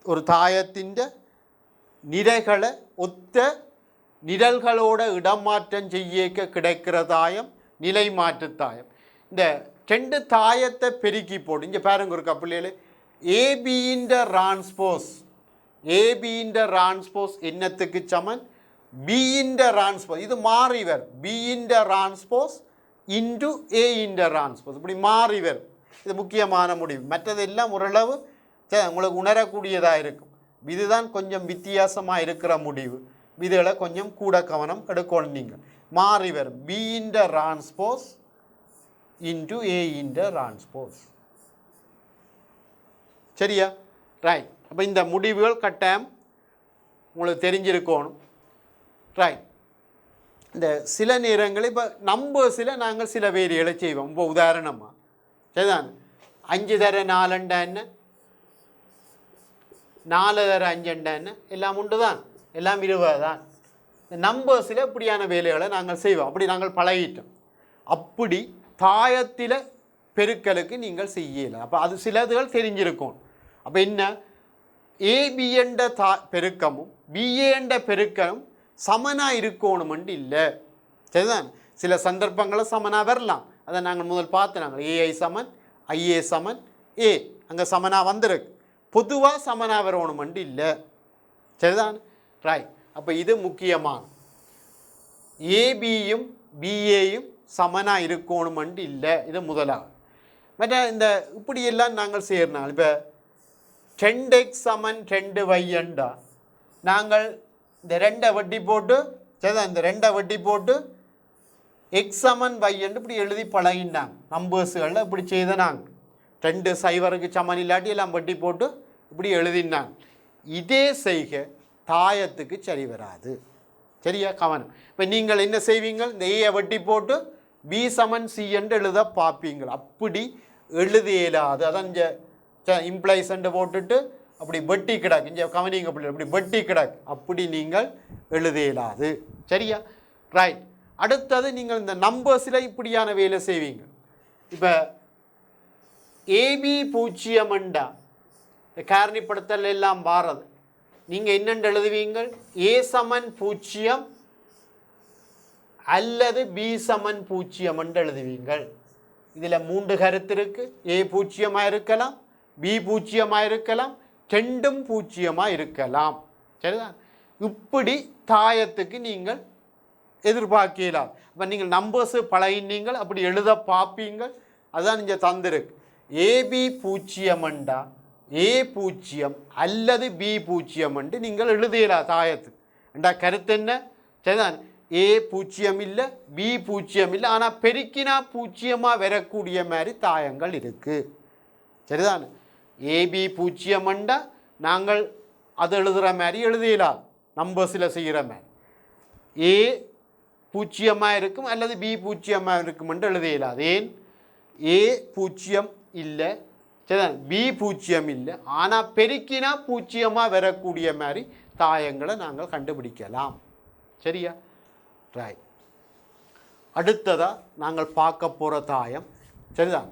ஒரு தாயத்தின் நிறைகளை ஒத்த நிரல்களோட இடமாற்றம் செய்ய கிடைக்கிற தாயம் நிலை மாற்று தாயம். இந்த 2 தாயத்தை பெருக்கி போடு. இங்கே பாருங்க ஒரு கப்பிள்ளையில ஏபியின் டிரான்ஸ்போஸ். ஏபியின் டிரான்ஸ்போஸ் என்னத்துக்கு சமன்? பியின் டிரான்ஸ்போஸ். இது மாறி வரும். பியின் டிரான்ஸ்போஸ் இன்டு ஏயின் டிரான்ஸ்போஸ். இப்படி மாறி வரும். இது முக்கியமான முடிவு. மற்றதெல்லாம் ஓரளவு உங்களுக்கு உணரக்கூடியதாக இருக்கும். இதுதான் கொஞ்சம் வித்தியாசமாக இருக்கிற முடிவு. இதுகளை கொஞ்சம் கூட கவனம் எடுக்கணும். நீங்கள் மாறி வரும் be in the transpose into A in the transpose. சரியா? ரைட். அப்போ இந்த முடிவுகள் கட்டாயம் உங்களுக்கு தெரிஞ்சிருக்கணும். ரைட். இந்த சில நேரங்களில் இப்போ நம்பர்ஸில் நாங்கள் சில வேலைகளை செய்வோம். இப்போ உதாரணமாக சரிதான், 5 தர 4 என்ன, 4 தர 5 என்ன, எல்லாம் உண்டு தான், எல்லாம் 20 தான். இந்த நம்பர்ஸில் இப்படியான வேலைகளை நாங்கள் செய்வோம். அப்படி நாங்கள் பழகிட்டோம். அப்படி தாயத்தில் பெருக்கலுக்கு நீங்கள் செய்யலை. அப்போ அது சிலதுகள் தெரிஞ்சிருக்கும். அப்போ என்ன, ஏபி என்ற பெருக்கமும் பிஏ என்ற பெருக்கமும் சமனாக இருக்கணுமென்று இல்லை. சரிதான், சில சந்தர்ப்பங்களில் சமனாக வரலாம். அதை நாங்கள் முதல் பார்த்து நாங்கள் ஏஐ சமன் ஐஏ சமன் ஏ அங்கே சமனாக வந்திருக்கு. பொதுவாக சமனாக வரணுமென்று இல்லை. சரிதான், ரைட். அப்போ இது முக்கியமான ஏபியும் பிஏயும் சமனாக இருக்கணுமென்று இல்லை. இது முதலாக. மற்ற இந்த இப்படியெல்லாம் நாங்கள் செய்யறனால இப்போ 10x சமன் 2y என்றா நாங்கள் இந்த 2 வட்டி போட்டு சரிதான், இந்த 2 வட்டி போட்டு எக்ஸ் சமன் y என்று இப்படி எழுதி பழகினாங்க. நம்பர்ஸுகளில் இப்படி செய்த நாங்கள் 2 சைவருக்கு சமன் இல்லாட்டி எல்லாம் வட்டி போட்டு இப்படி எழுதினாங்க. இதே செய்க தாயத்துக்கு சரி வராது. சரியா? கவனம். இப்போ நீங்கள் என்ன செய்வீங்க, இந்த ஏயை வட்டி போட்டு பி சமன் சி என்று எழுத பார்ப்பீங்கள். அப்படி எழுத இயலாது. அதான் இங்கே இம்ப்ளைசன்ட்டு போட்டுட்டு அப்படி வெட்டி கிடக்கு. இங்கே கவனிங்க பிள்ளை, அப்படி வெட்டி கிடக்கு. அப்படி நீங்கள் எழுத இயலாது. சரியா? ரைட். அடுத்தது நீங்கள் இந்த நம்பர்ஸில் இப்படியான வேலை செய்வீங்க. இப்போ ஏபி 0 காரணிப்படுத்தல் எல்லாம் வாரது. நீங்கள் என்னென்று எழுதுவீங்கள், ஏ சமன் 0 அல்லது பி சமன் 0 என்று எழுதுவீங்கள். இதில் 3 கருத்து இருக்குது. ஏ 0 இருக்கலாம், பி 0 இருக்கலாம், 2ம் 0 இருக்கலாம். சரிதான்? இப்படி தாயத்துக்கு நீங்கள் எதிர்பார்க்கலாம். இப்போ நீங்கள் நம்பர்ஸு பழகினீங்கள், அப்படி எழுத பார்ப்பீங்கள். அதுதான் நீங்கள் தந்திருக்கு. ஏபி 0 ஏ 0 அல்லது பி 0 என்று நீங்கள் எழுதலாம் தாயத்துக்கு. என்ற கருத்து என்ன? சரிதான், ஏ 0 இல்லை, பி 0 இல்லை, ஆனால் பெருக்கினா 0 வரக்கூடிய மாதிரி தாயங்கள் இருக்குது. சரிதான், ஏபி 0 நாங்கள் அது எழுதுகிற மாதிரி எழுதலாம். நம்பர்ஸில் செய்கிற மாதிரி ஏ 0 இருக்கும் அல்லது பி 0 இருக்கும் என்று எழுதலாம். ஏன், ஏ 0 இல்லை, சரிதான், பி 0 இல்லை, ஆனால் பெருக்கினா 0 வரக்கூடிய மாதிரி தாயங்களை நாங்கள் கண்டுபிடிக்கலாம். சரியா? ரைட். அடுத்ததாக நாங்கள் பார்க்க போகிற தாயம் சரிதான்,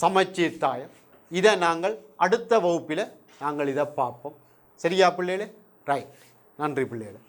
சமச்சீர் தாயம். இதை நாங்கள் அடுத்த வகுப்பில் நாங்கள் இதை பார்ப்போம். சரியா பிள்ளைகளே? ரைட். நன்றி பிள்ளைகளே.